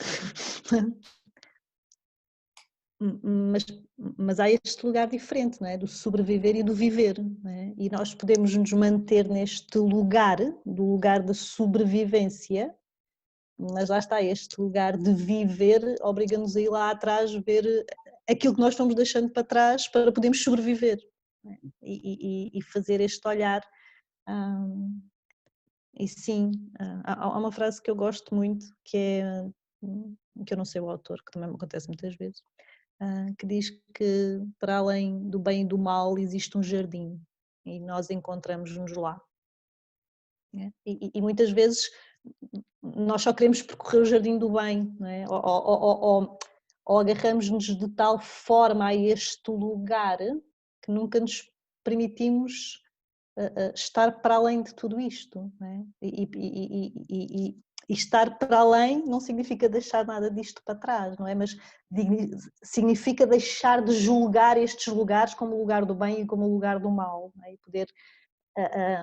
Mas há este lugar diferente, não é? Do sobreviver e do viver, não é? E nós podemos nos manter neste lugar, do lugar da sobrevivência, mas lá está, este lugar de viver obriga-nos a ir lá atrás ver aquilo que nós fomos deixando para trás para podermos sobreviver, não é? E fazer este olhar. E sim, há uma frase que eu gosto muito, que é, que eu não sei o autor, que também me acontece muitas vezes, que diz que para além do bem e do mal existe um jardim e nós encontramos-nos lá. E muitas vezes nós só queremos percorrer o jardim do bem, não é? Ou agarramos-nos de tal forma a este lugar que nunca nos permitimos estar para além de tudo isto, não é? E estar para além não significa deixar nada disto para trás, não é? Mas significa deixar de julgar estes lugares como o lugar do bem e como o lugar do mal, não é? E poder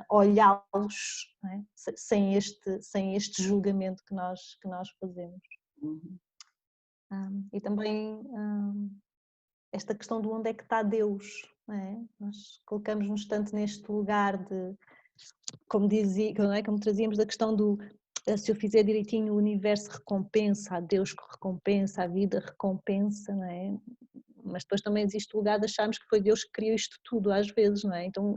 olhá-los, não é? sem este julgamento que nós fazemos. E também esta questão de onde é que está Deus, não é? Nós colocamos-nos tanto neste lugar de, como dizia, não é? Como trazíamos da questão do se eu fizer direitinho o universo recompensa, há Deus que recompensa, a vida recompensa, não é? Mas depois também existe o lugar de acharmos que foi Deus que criou isto tudo às vezes, não é? Então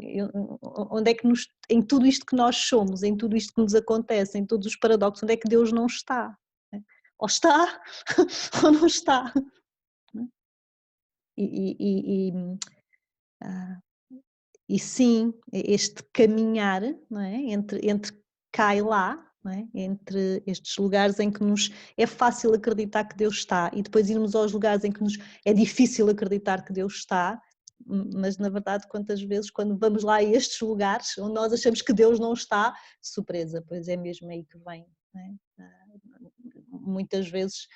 onde é que em tudo isto que nós somos, em tudo isto que nos acontece, em todos os paradoxos, onde é que Deus não está? Não é? Ou está ou não está. E sim, este caminhar, não é? entre cá e lá, não é? Entre estes lugares em que nos é fácil acreditar que Deus está e depois irmos aos lugares em que nos é difícil acreditar que Deus está, mas na verdade quantas vezes quando vamos lá a estes lugares onde nós achamos que Deus não está, surpresa, pois é mesmo aí que vem, não é? Muitas vezes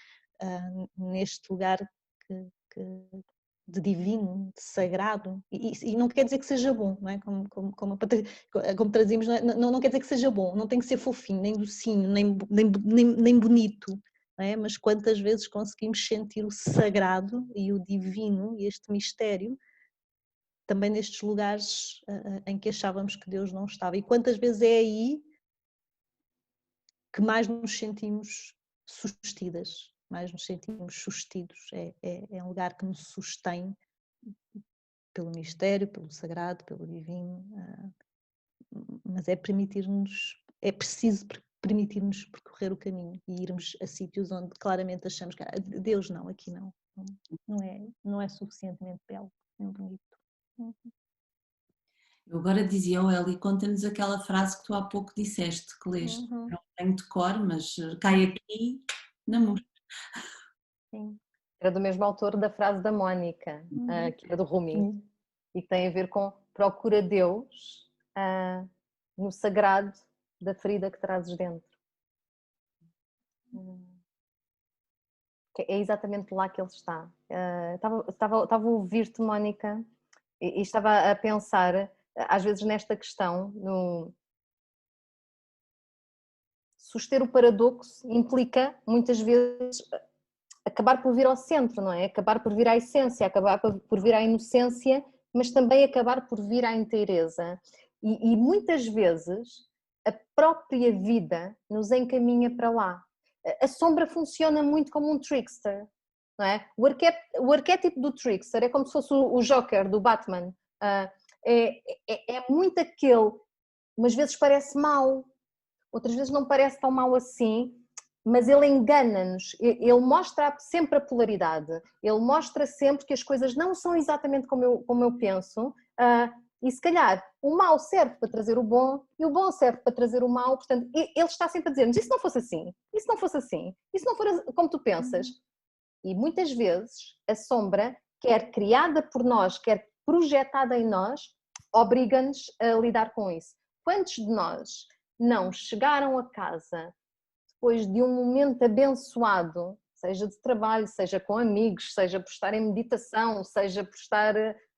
neste lugar que de divino, de sagrado, e não quer dizer que seja bom, não é? Como trazíamos, não quer dizer que seja bom, não tem que ser fofinho, nem docinho, nem bonito, não é? Mas quantas vezes conseguimos sentir o sagrado e o divino e este mistério também nestes lugares em que achávamos que Deus não estava, e quantas vezes é aí que mais nos sentimos sustidas, mais nos sentimos sustidos, é um lugar que nos sustém pelo mistério, pelo sagrado, pelo divino, mas é preciso permitir-nos percorrer o caminho e irmos a sítios onde claramente achamos que Deus não, aqui não é suficientemente belo, nem bonito. Eu agora dizia ao Eli, conta-nos aquela frase que tu há pouco disseste, que leste. Não tenho de cor, mas cai aqui na murta. Sim. Era do mesmo autor da frase da Mónica, que era do Rumi, e que tem a ver com procura Deus no sagrado da ferida que trazes dentro. É exatamente lá que ele está. Estava a ouvir-te, Mónica, e estava a pensar, às vezes, nesta questão, suster o paradoxo implica, muitas vezes, acabar por vir ao centro, não é? Acabar por vir à essência, acabar por vir à inocência, mas também acabar por vir à inteireza. E muitas vezes a própria vida nos encaminha para lá. A sombra funciona muito como um trickster, não é? O arquétipo do trickster é como se fosse o Joker do Batman. É muito aquele, umas vezes parece mau, outras vezes não parece tão mau assim, mas ele engana-nos, ele mostra sempre a polaridade, ele mostra sempre que as coisas não são exatamente como eu penso, e se calhar o mal serve para trazer o bom e o bom serve para trazer o mal, portanto ele está sempre a dizer-nos, e se não fosse assim, e se não fosse assim, e se não for como tu pensas? E muitas vezes a sombra, quer criada por nós, quer projetada em nós, obriga-nos a lidar com isso. Quantos de nós não chegaram a casa depois de um momento abençoado, seja de trabalho, seja com amigos, seja por estar em meditação, seja por estar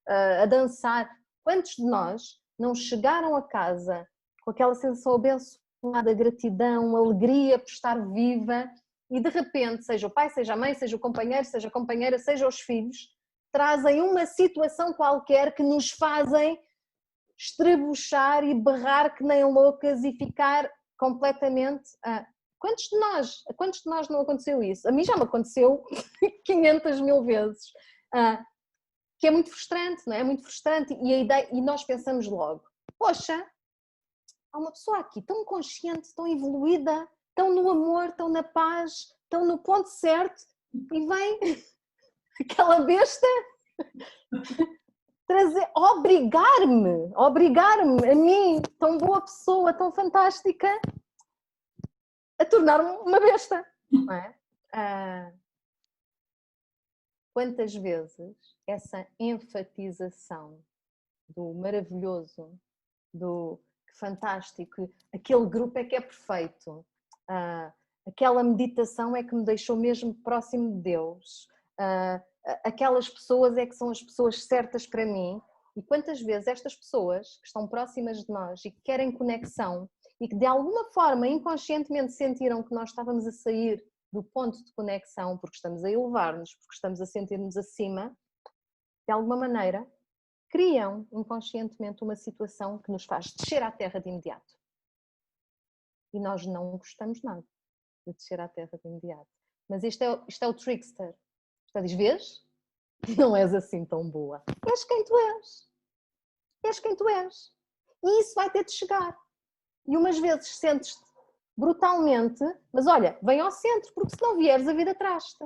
a dançar, quantos de nós não chegaram a casa com aquela sensação abençoada, gratidão, alegria por estar viva e de repente, seja o pai, seja a mãe, seja o companheiro, seja a companheira, seja os filhos, trazem uma situação qualquer que nos fazem estrebuchar e berrar que nem loucas e ficar completamente... Quantos de nós não aconteceu isso? A mim já me aconteceu 500 mil vezes. Que é muito frustrante, não é? É muito frustrante e nós pensamos logo, poxa, há uma pessoa aqui tão consciente, tão evoluída, tão no amor, tão na paz, tão no ponto certo e vem aquela besta obrigar-me a mim, tão boa pessoa, tão fantástica, a tornar-me uma besta, não é? Quantas vezes essa enfatização do maravilhoso, do fantástico, aquele grupo é que é perfeito, aquela meditação é que me deixou mesmo próximo de Deus, aquelas pessoas é que são as pessoas certas para mim. E quantas vezes estas pessoas que estão próximas de nós e que querem conexão e que de alguma forma inconscientemente sentiram que nós estávamos a sair do ponto de conexão porque estamos a elevar-nos, porque estamos a sentir-nos acima, de alguma maneira criam inconscientemente uma situação que nos faz descer à terra de imediato. E nós não gostamos nada de descer à terra de imediato. Mas isto é o trickster. Está a dizer, vês? Não és assim tão boa. És quem tu és. És quem tu és. E isso vai ter de chegar. E umas vezes sentes-te brutalmente, mas olha, vem ao centro, porque se não vieres a vida traz-te.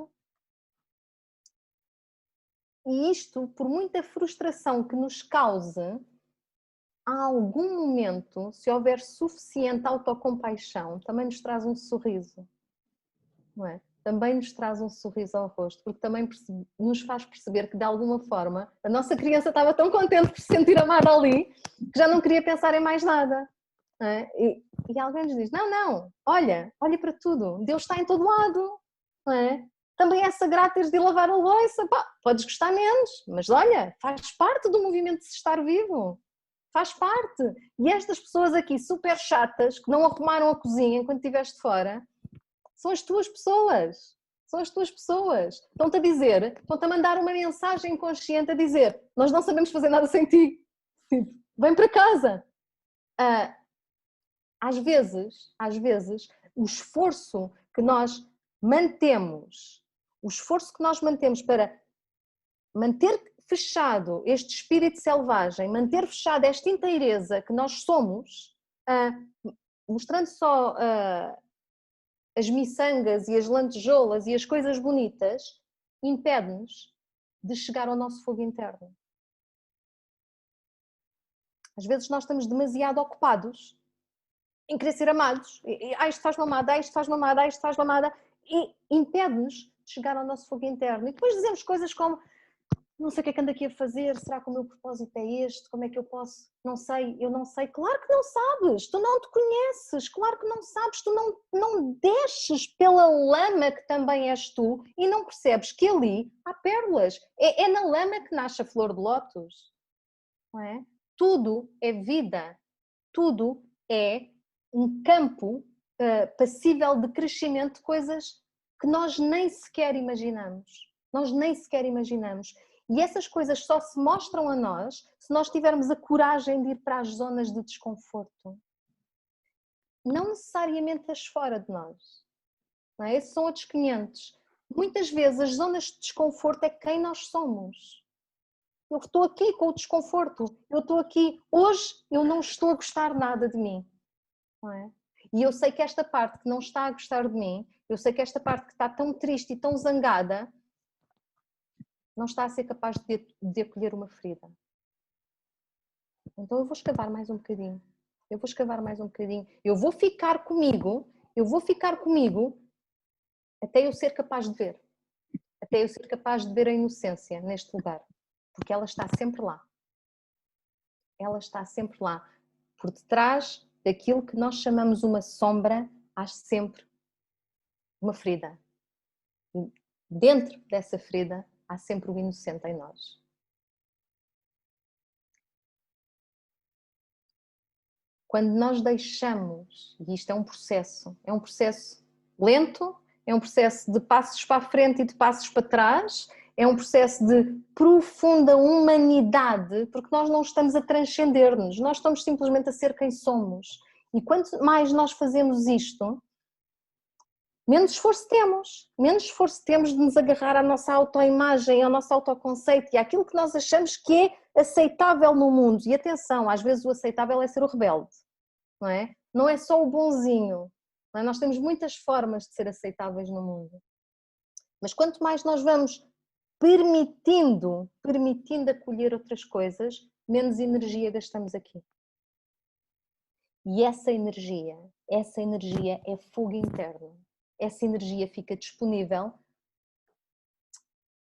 E isto, por muita frustração que nos cause, há algum momento, se houver suficiente autocompaixão, também nos traz um sorriso. Não é? Também nos traz um sorriso ao rosto, porque também nos faz perceber que de alguma forma a nossa criança estava tão contente por se sentir amada ali, que já não queria pensar em mais nada. Não é? E alguém nos diz, não, olha para tudo, Deus está em todo lado. Não é? Também é sagrado teres de lavar a louça, podes gostar menos, mas olha, faz parte do movimento de se estar vivo. Faz parte. E estas pessoas aqui super chatas, que não arrumaram a cozinha enquanto estiveste fora, são as tuas pessoas. São as tuas pessoas. Estão-te a mandar uma mensagem inconsciente a dizer, nós não sabemos fazer nada sem ti. Tipo, vem para casa. Às vezes, o esforço que nós mantemos para manter fechado este espírito selvagem, manter fechado esta inteireza que nós somos, mostrando só as miçangas e as lantejoulas e as coisas bonitas, impede-nos de chegar ao nosso fogo interno. Às vezes nós estamos demasiado ocupados em querer ser amados. Isto faz-me amada, isto faz-me amada, isto faz-me amada, e impede-nos de chegar ao nosso fogo interno. E depois dizemos coisas como, não sei o que é que ando aqui a fazer, será que o meu propósito é este? Como é que eu posso? Não sei, eu não sei. Claro que não sabes, tu não te conheces, claro que não sabes, tu não desces pela lama que também és tu e não percebes que ali há pérolas. É na lama que nasce a flor de lótus, não é? Tudo é vida, tudo é um campo passível de crescimento de coisas que nós nem sequer imaginamos. E essas coisas só se mostram a nós se nós tivermos a coragem de ir para as zonas de desconforto. Não necessariamente as fora de nós. Não é? Esses são outros 500. Muitas vezes as zonas de desconforto é quem nós somos. Eu estou aqui com o desconforto. Eu estou aqui. Hoje eu não estou a gostar nada de mim. Não é? E eu sei que esta parte que não está a gostar de mim, eu sei que esta parte que está tão triste e tão zangada, não está a ser capaz de acolher uma ferida. Então eu vou escavar mais um bocadinho. Eu vou ficar comigo até eu ser capaz de ver. Até eu ser capaz de ver a inocência neste lugar. Porque ela está sempre lá. Por detrás daquilo que nós chamamos uma sombra, há sempre uma ferida. E dentro dessa ferida, há sempre o inocente em nós. Quando nós deixamos, e isto é um processo lento, é um processo de passos para a frente e de passos para trás, é um processo de profunda humanidade, porque nós não estamos a transcender-nos, nós estamos simplesmente a ser quem somos. E quanto mais nós fazemos isto, menos esforço temos de nos agarrar à nossa autoimagem, ao nosso autoconceito e àquilo que nós achamos que é aceitável no mundo. E atenção, às vezes o aceitável é ser o rebelde, não é? Não é só o bonzinho, não é? Nós temos muitas formas de ser aceitáveis no mundo. Mas quanto mais nós vamos permitindo acolher outras coisas, menos energia gastamos aqui. E essa energia é fogo interno. Essa energia fica disponível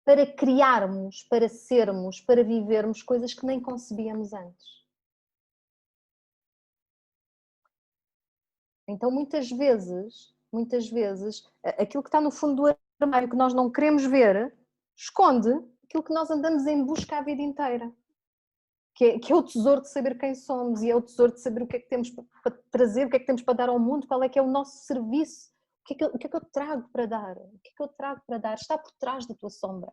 para criarmos, para sermos, para vivermos coisas que nem concebíamos antes. Então, muitas vezes, aquilo que está no fundo do armário que nós não queremos ver, esconde aquilo que nós andamos em busca a vida inteira. Que é o tesouro de saber quem somos e é o tesouro de saber o que é que temos para trazer, o que é que temos para dar ao mundo, qual é que é o nosso serviço, o que é que eu trago para dar, o que é que eu trago para dar, está por trás da tua sombra,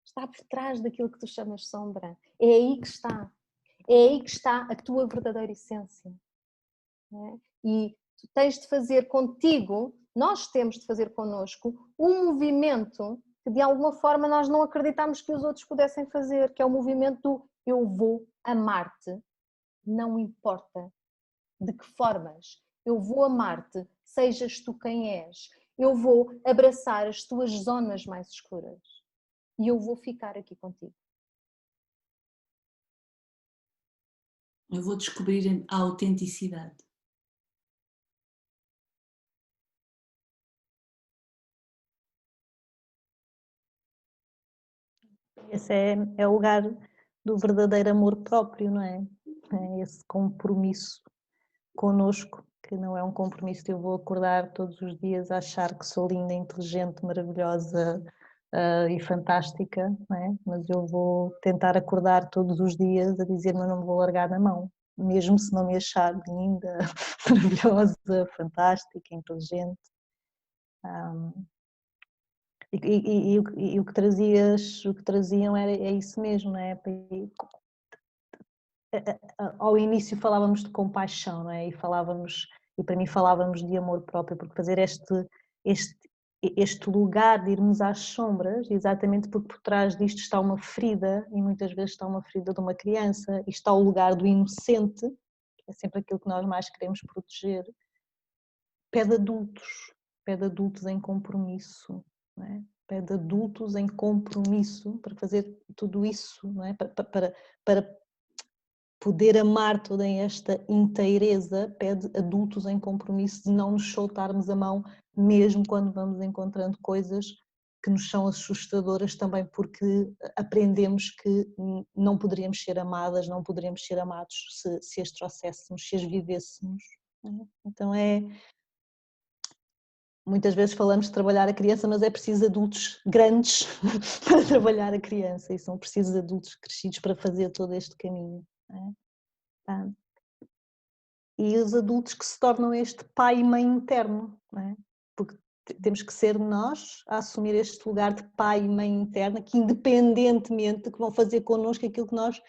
está por trás daquilo que tu chamas sombra, é aí que está a tua verdadeira essência. Não é? E tu tens de fazer contigo, nós temos de fazer connosco um movimento que de alguma forma nós não acreditamos que os outros pudessem fazer, que é o movimento do eu vou amar-te, não importa de que formas, eu vou amar-te, sejas tu quem és, eu vou abraçar as tuas zonas mais escuras e eu vou ficar aqui contigo. Eu vou descobrir a autenticidade. Esse é o lugar do verdadeiro amor próprio, não é? É esse compromisso connosco, que não é um compromisso de eu vou acordar todos os dias a achar que sou linda, inteligente, maravilhosa e fantástica, não é? Mas eu vou tentar acordar todos os dias a dizer-me eu não me vou largar na mão, mesmo se não me achar linda, maravilhosa, fantástica, inteligente. E o que traziam é isso mesmo, não é? Ao início falávamos de compaixão, não é? E para mim falávamos de amor próprio, porque fazer este lugar de irmos às sombras, exatamente porque por trás disto está uma ferida, e muitas vezes está uma ferida de uma criança, e está o lugar do inocente, que é sempre aquilo que nós mais queremos proteger, pede adultos em compromisso, não é? Pede adultos em compromisso para fazer tudo isso, não é? Para poder amar toda esta inteireza, pede adultos em compromisso de não nos soltarmos a mão, mesmo quando vamos encontrando coisas que nos são assustadoras também, porque aprendemos que não poderíamos ser amadas, não poderíamos ser amados se as trouxéssemos, se as vivêssemos. Então muitas vezes falamos de trabalhar a criança, mas é preciso adultos grandes para trabalhar a criança e são precisos adultos crescidos para fazer todo este caminho. É? E os adultos que se tornam este pai e mãe interno, não é? Porque temos que ser nós a assumir este lugar de pai e mãe interna, que independentemente de que vão fazer connosco aquilo que nós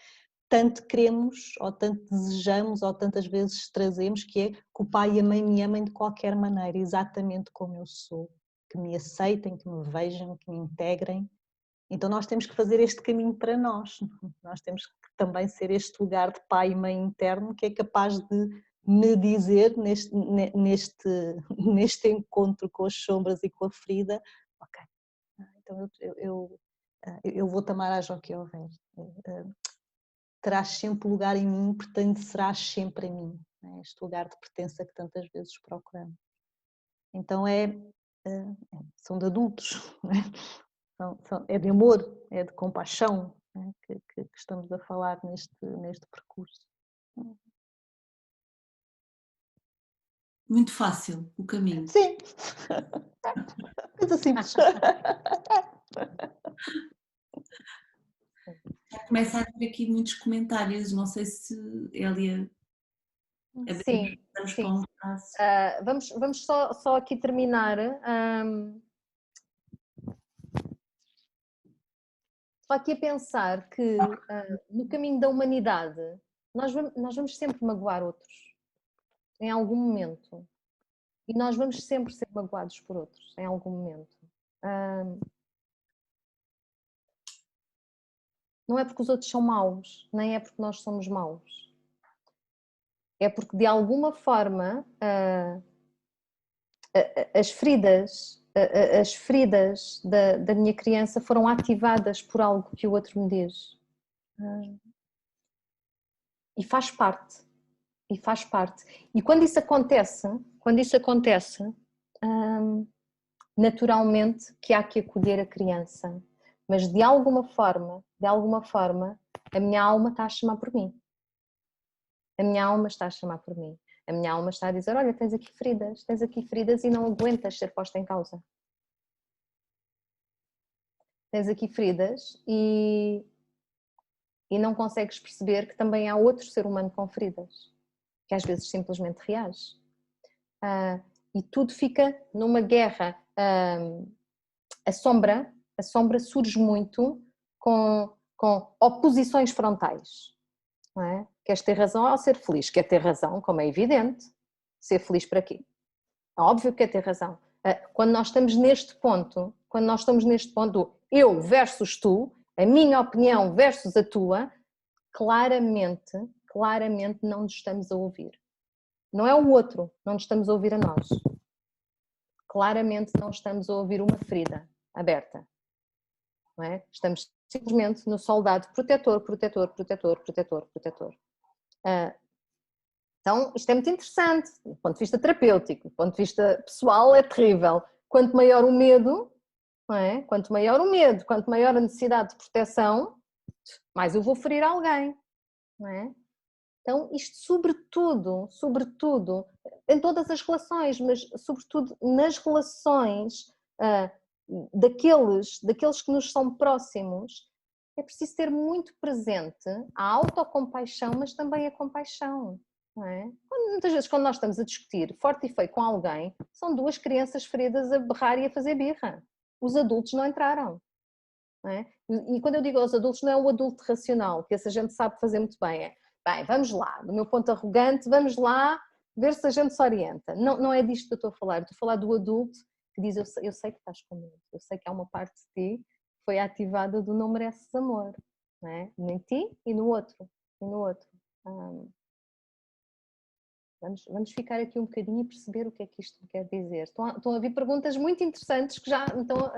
tanto queremos, ou tanto desejamos, ou tantas vezes trazemos, que é que o pai e a mãe me amem de qualquer maneira, exatamente como eu sou, que me aceitem, que me vejam, que me integrem. Então nós temos que fazer este caminho para nós temos que também ser este lugar de pai e mãe interno que é capaz de me dizer neste encontro com as sombras e com a ferida, ok, então eu vou-te amar haja o que houver, terás sempre lugar em mim, pertencerás sempre a mim, este lugar de pertença que tantas vezes procuramos. Então são de adultos, é de amor, é de compaixão, que estamos a falar neste percurso. muito fácil o caminho. Sim, coisa simples. Já começa a haver aqui muitos comentários, não sei se, Hélia, Sim, vamos sim. para um passo. Vamos só aqui terminar. Só aqui a pensar que no caminho da humanidade nós vamos sempre magoar outros, em algum momento. E nós vamos sempre ser magoados por outros, em algum momento. Não é porque os outros são maus, nem é porque nós somos maus. É porque, de alguma forma, as feridas da minha criança foram ativadas por algo que o outro me diz. E faz parte. E faz parte. E quando isso acontece, naturalmente que há que acolher a criança. Mas de alguma forma, a minha alma está a chamar por mim. A minha alma está a chamar por mim. A minha alma está a dizer, olha, tens aqui feridas e não aguentas ser posta em causa. Tens aqui feridas e não consegues perceber que também há outro ser humano com feridas, que às vezes simplesmente reage. E tudo fica numa guerra. A sombra surge muito com oposições frontais. Não é? Queres ter razão ao ser feliz? Quer ter razão, como é evidente. Ser feliz para quê? É óbvio que quer ter razão. Quando nós estamos neste ponto, eu versus tu, a minha opinião versus a tua, claramente não nos estamos a ouvir. Não é o outro, não nos estamos a ouvir a nós. Claramente não estamos a ouvir uma ferida aberta. Não é? Estamos simplesmente no soldado protetor. Então, isto é muito interessante, do ponto de vista terapêutico, do ponto de vista pessoal é terrível. Quanto maior o medo, não é? Quanto maior a necessidade de proteção, mais eu vou ferir alguém, não é? Então, isto sobretudo, em todas as relações, mas sobretudo nas relações daqueles que nos são próximos, é preciso ter muito presente a autocompaixão, mas também a compaixão. Não é? Muitas vezes quando nós estamos a discutir forte e feio com alguém, são duas crianças feridas a berrar e a fazer birra. Os adultos não entraram. Não é? E quando eu digo aos adultos, não é o adulto racional, que essa gente sabe fazer muito bem. É, bem, vamos lá, do meu ponto arrogante, vamos lá ver se a gente se orienta. Não é disto que eu estou a falar. Estou a falar do adulto que diz, eu sei que estás com medo, eu sei que há uma parte de ti que foi ativada do não mereces amor. Não é? Em ti e no outro. Vamos ficar aqui um bocadinho e perceber o que é que isto quer dizer. Estão a vir perguntas muito interessantes que já estão...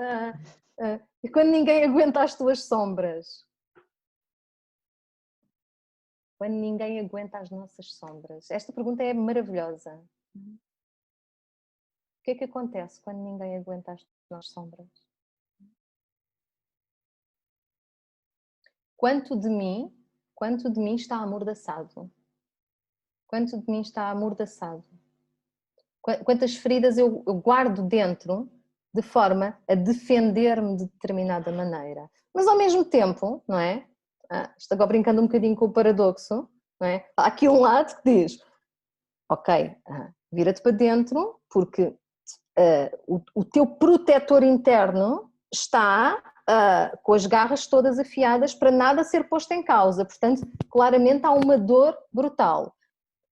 E quando ninguém aguenta as tuas sombras? Quando ninguém aguenta as nossas sombras? Esta pergunta é maravilhosa. O que é que acontece quando ninguém aguenta as nossas sombras? Quanto de mim está amordaçado? Quanto de mim está amordaçado? Quantas feridas eu guardo dentro de forma a defender-me de determinada maneira? Mas ao mesmo tempo, não é? Estou agora brincando um bocadinho com o paradoxo, não é? Há aqui um lado que diz, ok, vira-te para dentro porque o teu protetor interno está com as garras todas afiadas para nada ser posto em causa, portanto, claramente há uma dor brutal.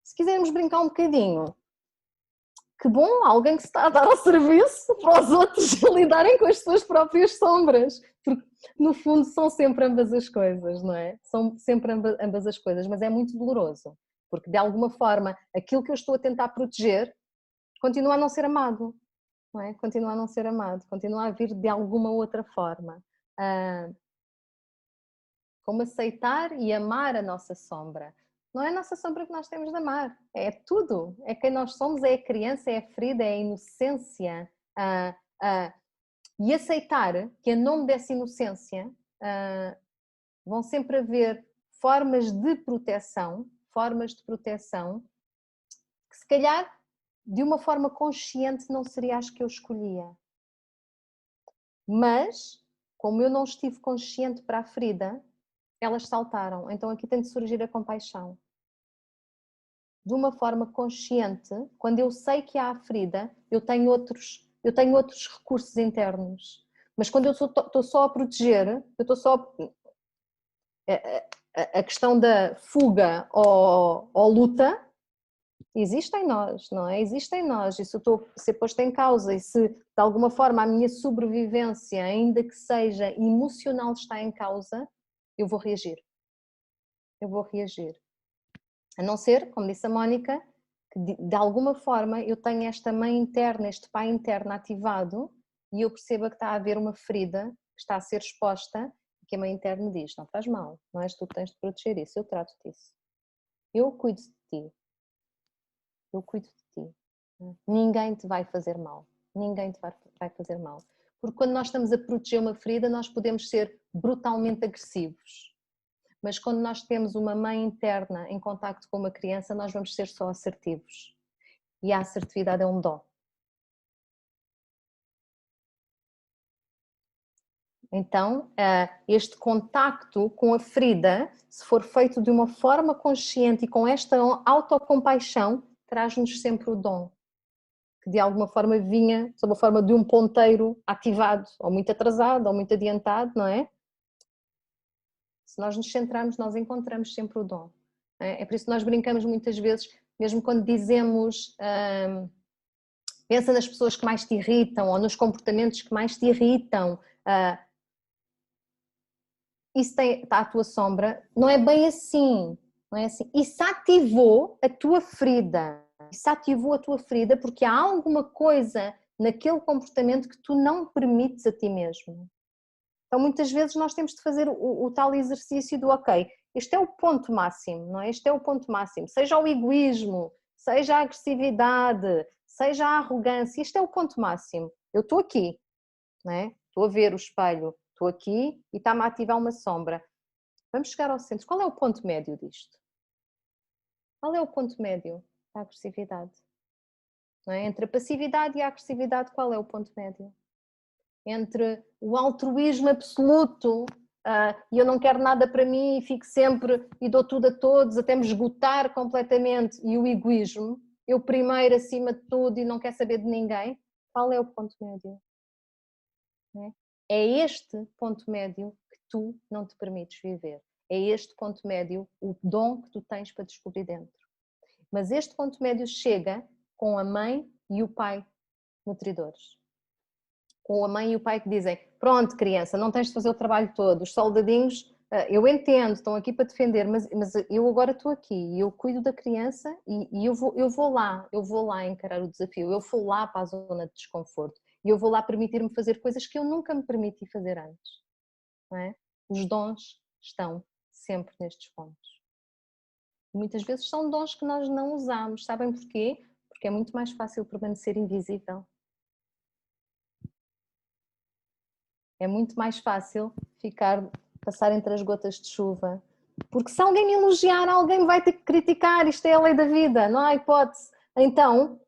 Se quisermos brincar um bocadinho, que bom, alguém que se está a dar ao serviço para os outros lidarem com as suas próprias sombras, porque no fundo são sempre ambas as coisas, não é? São sempre ambas as coisas, mas é muito doloroso, porque de alguma forma aquilo que eu estou a tentar proteger continua a não ser amado, não é? Continua a não ser amado, continua a vir de alguma outra forma. Como aceitar e amar a nossa sombra. Não é a nossa sombra que nós temos de amar, é tudo, é quem nós somos, é a criança, é a ferida, é a inocência. E aceitar que em nome dessa inocência vão sempre haver formas de proteção que se calhar de uma forma consciente não seria as que eu escolhia. Mas, como eu não estive consciente para a ferida, elas saltaram. Então aqui tem de surgir a compaixão. De uma forma consciente, quando eu sei que há a ferida, eu tenho outros recursos internos. Mas quando eu estou só a proteger, eu estou só... A questão da fuga ou luta existe em nós, não é? Existe em nós, isso estou a ser posto em causa, e se de alguma forma a minha sobrevivência, ainda que seja emocional, está em causa, eu vou reagir. Eu vou reagir. A não ser, como disse a Mónica, que de alguma forma eu tenho esta mãe interna, este pai interno ativado, e eu perceba que está a haver uma ferida que está a ser exposta, e que a mãe interna diz, não faz mal, não és tu que tens de proteger isso, eu trato disso. Eu cuido de ti. Eu cuido de ti. Ninguém te vai fazer mal. Ninguém te vai fazer mal. Porque quando nós estamos a proteger uma ferida, nós podemos ser brutalmente agressivos. Mas quando nós temos uma mãe interna em contacto com uma criança, nós vamos ser só assertivos. E a assertividade é um dom. Então, este contacto com a ferida, se for feito de uma forma consciente e com esta autocompaixão, traz-nos sempre o dom, que de alguma forma vinha sob a forma de um ponteiro ativado, ou muito atrasado, ou muito adiantado, não é? Se nós nos centrarmos, nós encontramos sempre o dom. É por isso que nós brincamos muitas vezes, mesmo quando dizemos, pensa nas pessoas que mais te irritam, ou nos comportamentos que mais te irritam, isso está à tua sombra, não é bem assim, não é assim. Isso ativou a tua ferida, porque há alguma coisa naquele comportamento que tu não permites a ti mesmo. Então muitas vezes nós temos de fazer o tal exercício do ok, este é o ponto máximo, não é? Este é o ponto máximo, seja o egoísmo, seja a agressividade, seja a arrogância, isto é o ponto máximo. Eu estou aqui, não é? Estou a ver o espelho, estou aqui e está-me a ativar uma sombra. Vamos chegar ao centro. Qual é o ponto médio disto? Qual é o ponto médio da agressividade? Não é? Entre a passividade e a agressividade, qual é o ponto médio? Entre o altruísmo absoluto e eu não quero nada para mim e fico sempre e dou tudo a todos até me esgotar completamente, e o egoísmo, eu primeiro acima de tudo e não quero saber de ninguém, qual é o ponto médio? É este ponto médio que tu não te permites viver. É este ponto médio o dom que tu tens para descobrir dentro. Mas este ponto médio chega com a mãe e o pai nutridores. Com a mãe e o pai que dizem, pronto criança, não tens de fazer o trabalho todo, os soldadinhos, eu entendo, estão aqui para defender, mas eu agora estou aqui e eu cuido da criança e eu vou lá encarar o desafio, eu vou lá para a zona de desconforto e eu vou lá permitir-me fazer coisas que eu nunca me permiti fazer antes. Não é? Os dons estão sempre nestes pontos. Muitas vezes são dons que nós não usamos, sabem porquê? Porque é muito mais fácil permanecer invisível. É muito mais fácil passar entre as gotas de chuva. Porque se alguém me elogiar, alguém me vai ter que criticar, isto é a lei da vida, não há hipótese. Então,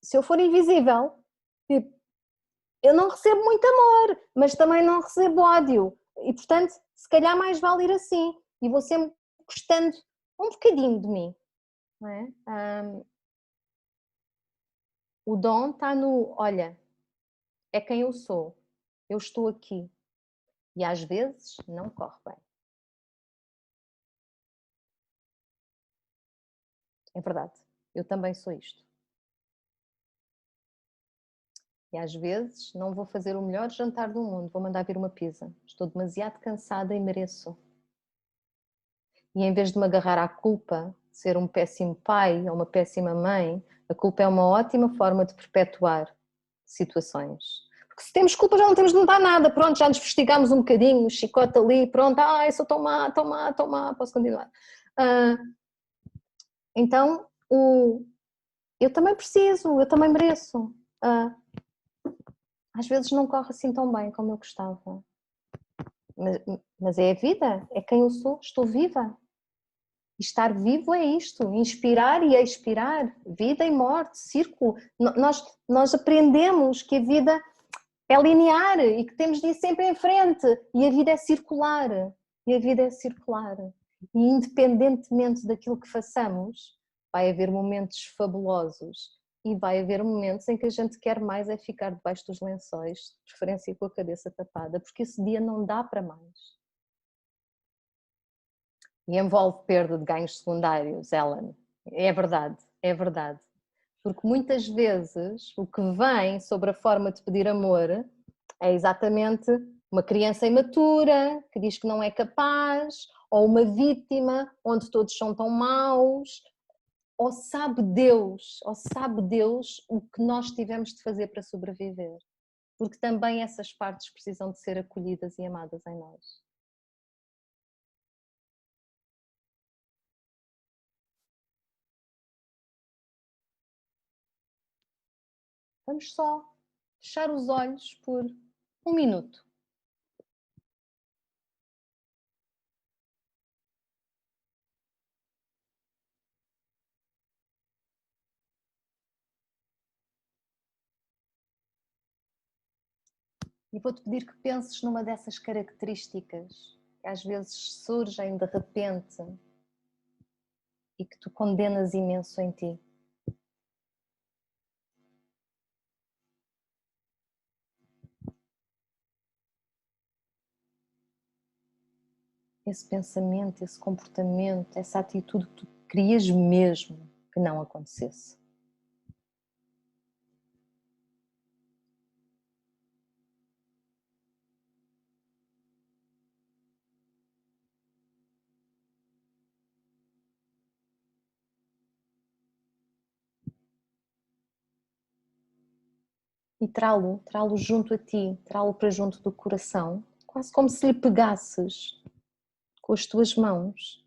se eu for invisível, eu não recebo muito amor, mas também não recebo ódio. E portanto, se calhar mais vale ir assim. E vou sempre gostando um bocadinho de mim. Não é? O dom está no, olha, é quem eu sou. Eu estou aqui. E às vezes não corre bem. É verdade. Eu também sou isto. E às vezes não vou fazer o melhor jantar do mundo, vou mandar vir uma pizza. Estou demasiado cansada e mereço. E em vez de me agarrar à culpa de ser um péssimo pai ou uma péssima mãe, a culpa é uma ótima forma de perpetuar situações. Porque se temos culpa já não temos de mudar nada, pronto, já nos investigamos um bocadinho, chicote ali, pronto, eu sou tão má, posso continuar. Então, eu também preciso, eu também mereço. Às vezes não corre assim tão bem como eu gostava. Mas é a vida, é quem eu sou, estou viva. E estar vivo é isto, inspirar e expirar, vida e morte, círculo. Nós aprendemos que a vida é linear e que temos de ir sempre em frente e a vida é circular. E a vida é circular. E independentemente daquilo que façamos, vai haver momentos fabulosos e vai haver momentos em que a gente quer mais é ficar debaixo dos lençóis, de preferência com a cabeça tapada, porque esse dia não dá para mais. E envolve perda de ganhos secundários, Ellen. É verdade, é verdade. Porque muitas vezes o que vem sobre a forma de pedir amor é exatamente uma criança imatura que diz que não é capaz, ou uma vítima onde todos são tão maus, ou sabe Deus o que nós tivemos de fazer para sobreviver. Porque também essas partes precisam de ser acolhidas e amadas em nós. Vamos só fechar os olhos por 1 minuto. E vou-te pedir que penses numa dessas características que às vezes surgem de repente e que tu condenas imenso em ti. Esse pensamento, esse comportamento, essa atitude que tu querias mesmo que não acontecesse. E trá-lo junto a ti, trá-lo para junto do coração, quase como se lhe pegasses com as tuas mãos.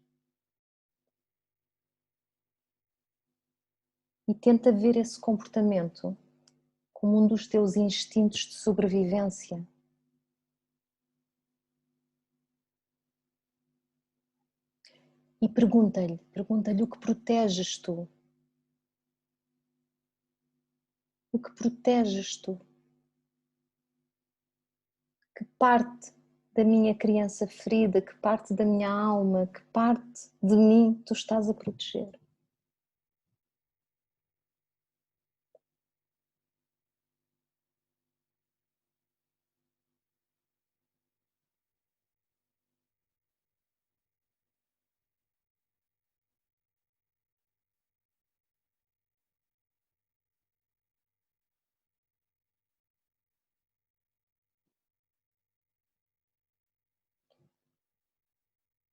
E tenta ver esse comportamento como um dos teus instintos de sobrevivência. E pergunta-lhe o que proteges tu. O que proteges tu? Que parte da minha criança ferida, que parte da minha alma, que parte de mim tu estás a proteger?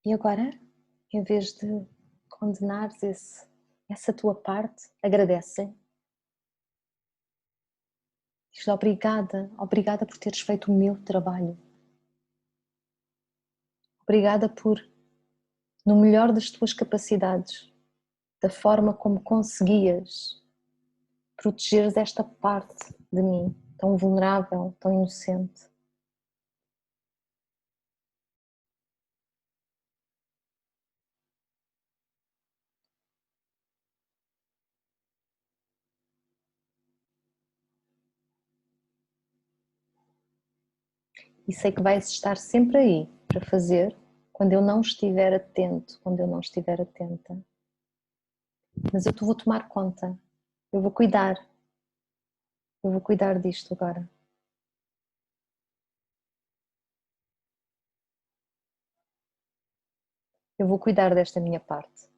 E agora, em vez de condenares essa tua parte, agradece. Diz-lhe obrigada por teres feito o meu trabalho. Obrigada por, no melhor das tuas capacidades, da forma como conseguias protegeres esta parte de mim, tão vulnerável, tão inocente. E sei que vais estar sempre aí para fazer quando eu não estiver atento, quando eu não estiver atenta. Mas eu vou tomar conta, eu vou cuidar disto agora. Eu vou cuidar desta minha parte.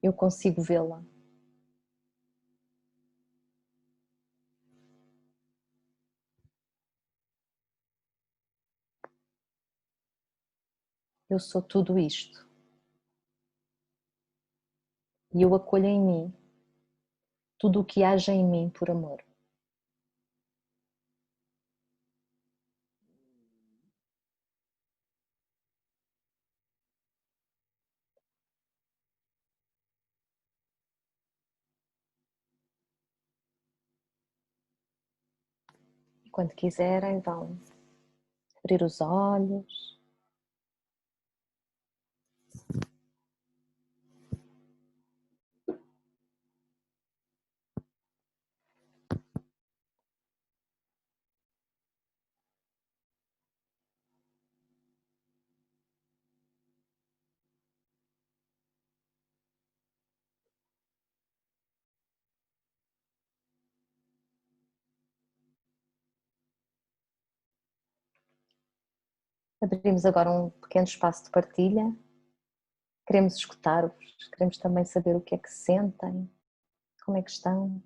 Eu consigo vê-la. Eu sou tudo isto. E eu acolho em mim tudo o que haja em mim por amor. E quando quiserem, vão Abrir os olhos. Abrimos agora um pequeno espaço de partilha. Queremos escutar-vos, queremos também saber o que é que sentem, como é que estão.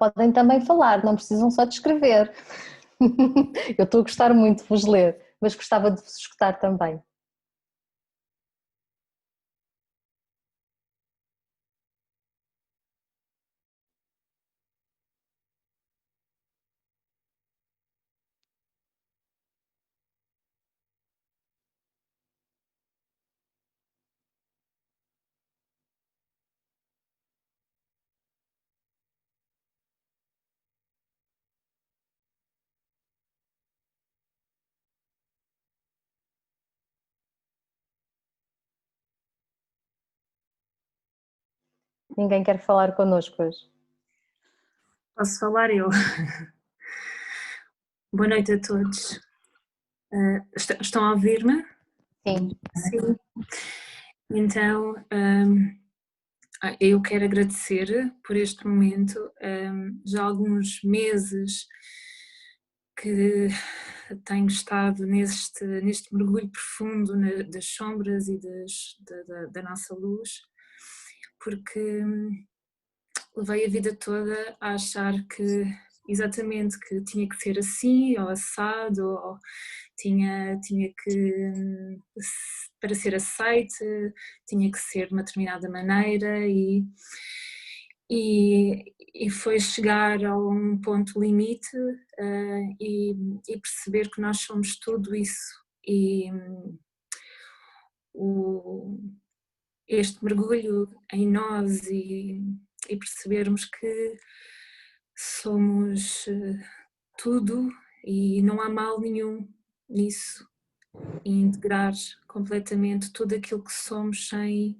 Podem também falar, não precisam só de escrever. Eu estou a gostar muito de vos ler, mas gostava de vos escutar também. Ninguém quer falar connosco hoje. Posso falar eu? Boa noite a todos. Estão a ouvir-me? Sim. Sim. Então, eu quero agradecer por este momento. Já há alguns meses que tenho estado neste mergulho profundo das sombras e da nossa luz, porque levei a vida toda a achar que exatamente que tinha que ser assim ou assado, ou tinha que, para ser aceite, tinha que ser de uma determinada maneira e foi chegar a um ponto limite e perceber que nós somos tudo isso e este mergulho em nós e percebermos que somos tudo e não há mal nenhum nisso, e integrar completamente tudo aquilo que somos sem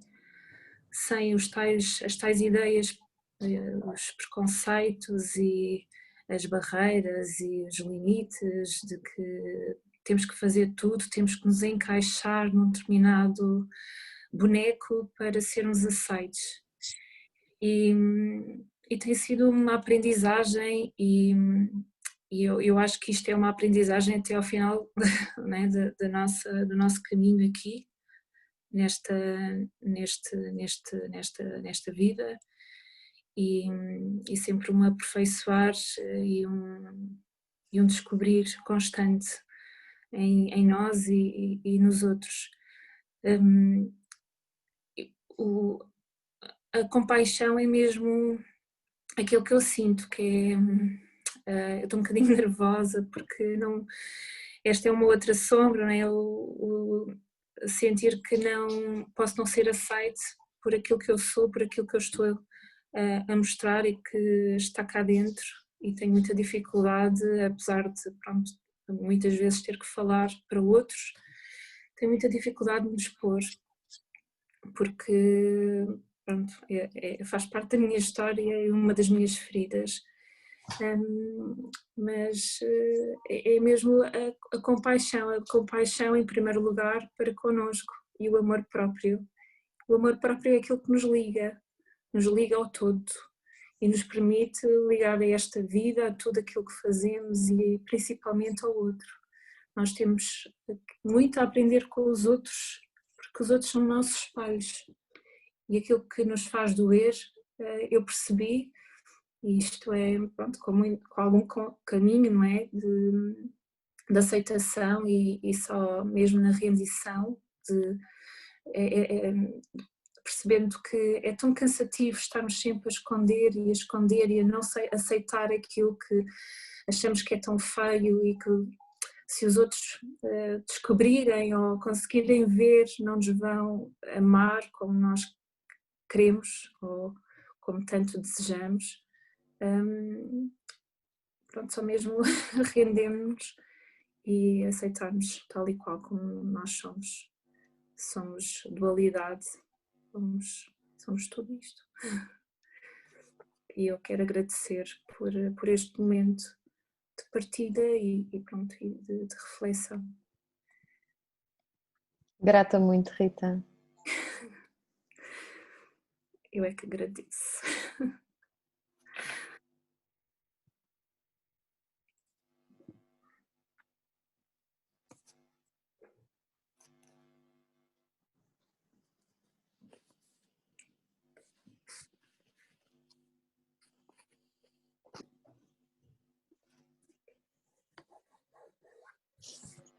as tais ideias, os preconceitos e as barreiras e os limites de que temos que fazer tudo, temos que nos encaixar num determinado boneco para sermos aceites. E tem sido uma aprendizagem e eu acho que isto é uma aprendizagem até ao final, né, do nosso caminho aqui, nesta vida e sempre um aperfeiçoar e um descobrir constante em nós e nos outros. A compaixão é mesmo aquilo que eu sinto, que é, eu estou um bocadinho nervosa porque não, esta é uma outra sombra, não é? O sentir que não posso não ser aceite por aquilo que eu sou, por aquilo que eu estou a mostrar e que está cá dentro, e tenho muita dificuldade, apesar de, pronto, muitas vezes ter que falar para outros, tenho muita dificuldade de me expor, porque pronto, faz parte da minha história e uma das minhas feridas, mas é mesmo a compaixão em primeiro lugar para connosco e o amor próprio. O amor próprio é aquilo que nos liga, nos liga ao todo e nos permite ligar a esta vida, a tudo aquilo que fazemos e principalmente ao outro. Nós temos muito a aprender com os outros, porque os outros são nossos espelhos. E aquilo que nos faz doer, eu percebi, e isto é, pronto, com algum caminho, não é? De aceitação e só mesmo na rendição, percebendo que é tão cansativo estarmos sempre a esconder e a não aceitar aquilo que achamos que é tão feio e que se os outros descobrirem ou conseguirem ver, não nos vão amar como nós queremos ou como tanto desejamos. Pronto, só mesmo rendemos-nos e aceitarmos tal e qual como nós somos. Somos dualidade, somos tudo isto. E eu quero agradecer por este momento de partilha e pronto, e de reflexão. Grata muito, Rita. Eu é que agradeço.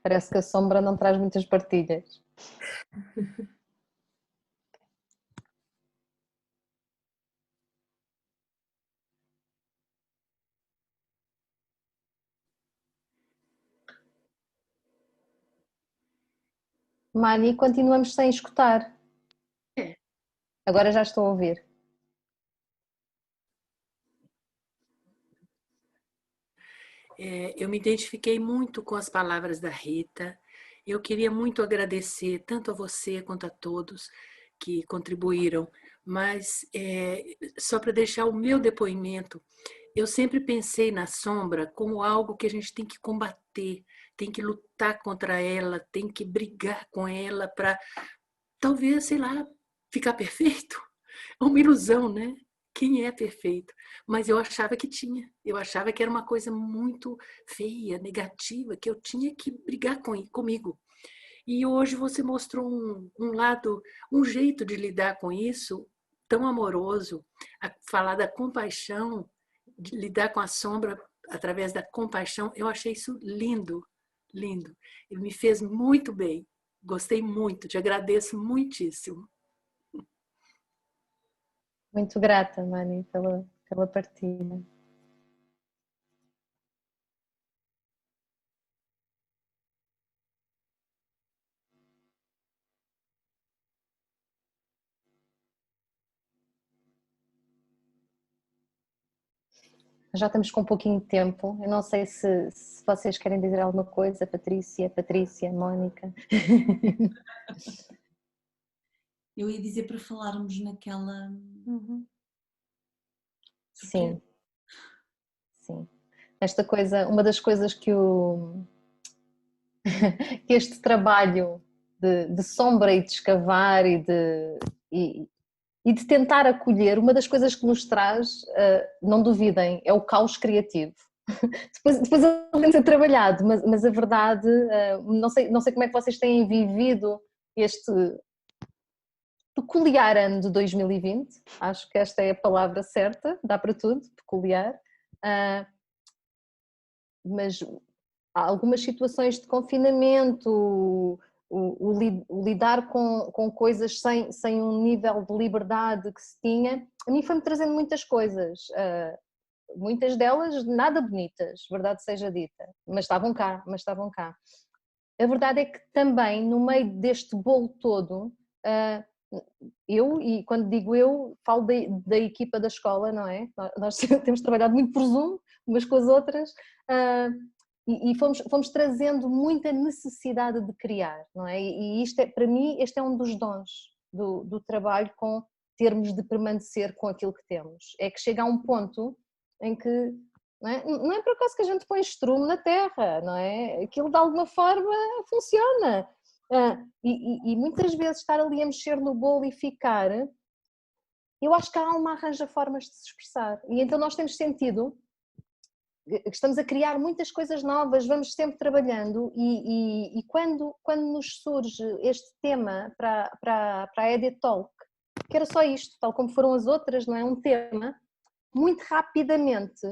Parece que a sombra não traz muitas partilhas. Mani, continuamos sem escutar. Agora já estou a ouvir. Eu me identifiquei muito com as palavras da Rita. Eu queria muito agradecer tanto a você quanto a todos que contribuíram, mas só para deixar o meu depoimento, eu sempre pensei na sombra como algo que a gente tem que combater, tem que lutar contra ela, tem que brigar com ela para talvez, sei lá, ficar perfeito. É uma ilusão, né? Quem é perfeito? Mas eu achava que tinha. Eu achava que era uma coisa muito feia, negativa, que eu tinha que brigar comigo. E hoje você mostrou um lado, um jeito de lidar com isso tão amoroso, a falar da compaixão, de lidar com a sombra através da compaixão. Eu achei isso lindo, lindo. E me fez muito bem. Gostei muito, te agradeço muitíssimo. Muito grata, Mani, pela partilha. Já estamos com um pouquinho de tempo. Eu não sei se vocês querem dizer alguma coisa, Patrícia, Mónica. Eu ia dizer para falarmos naquela... Sim. Sim. Esta coisa, uma das coisas que que este trabalho de sombra e de escavar e de tentar acolher, uma das coisas que nos traz, não duvidem, é o caos criativo. Depois ele tem de ser trabalhado, mas a verdade, não sei como é que vocês têm vivido este peculiar ano de 2020, acho que esta é a palavra certa, dá para tudo, peculiar, mas há algumas situações de confinamento, o lidar com coisas sem um nível de liberdade que se tinha, a mim foi-me trazendo muitas coisas, muitas delas nada bonitas, verdade seja dita, mas estavam cá. A verdade é que também no meio deste bolo todo, eu, e quando digo eu, falo da equipa da escola, não é? Nós temos trabalhado muito por Zoom, umas com as outras, e fomos trazendo muita necessidade de criar, não é? E isto para mim, este é um dos dons do trabalho com termos de permanecer com aquilo que temos. É que chega a um ponto em que não é por acaso que a gente põe estrume na terra, não é? Aquilo de alguma forma funciona. E muitas vezes estar ali a mexer no bolo e ficar eu acho que a alma arranja formas de se expressar. E então nós temos sentido que estamos a criar muitas coisas novas, vamos sempre trabalhando e quando nos surge este tema para a Edit Talk, que era só isto, tal como foram as outras, não é? Um tema, muito rapidamente,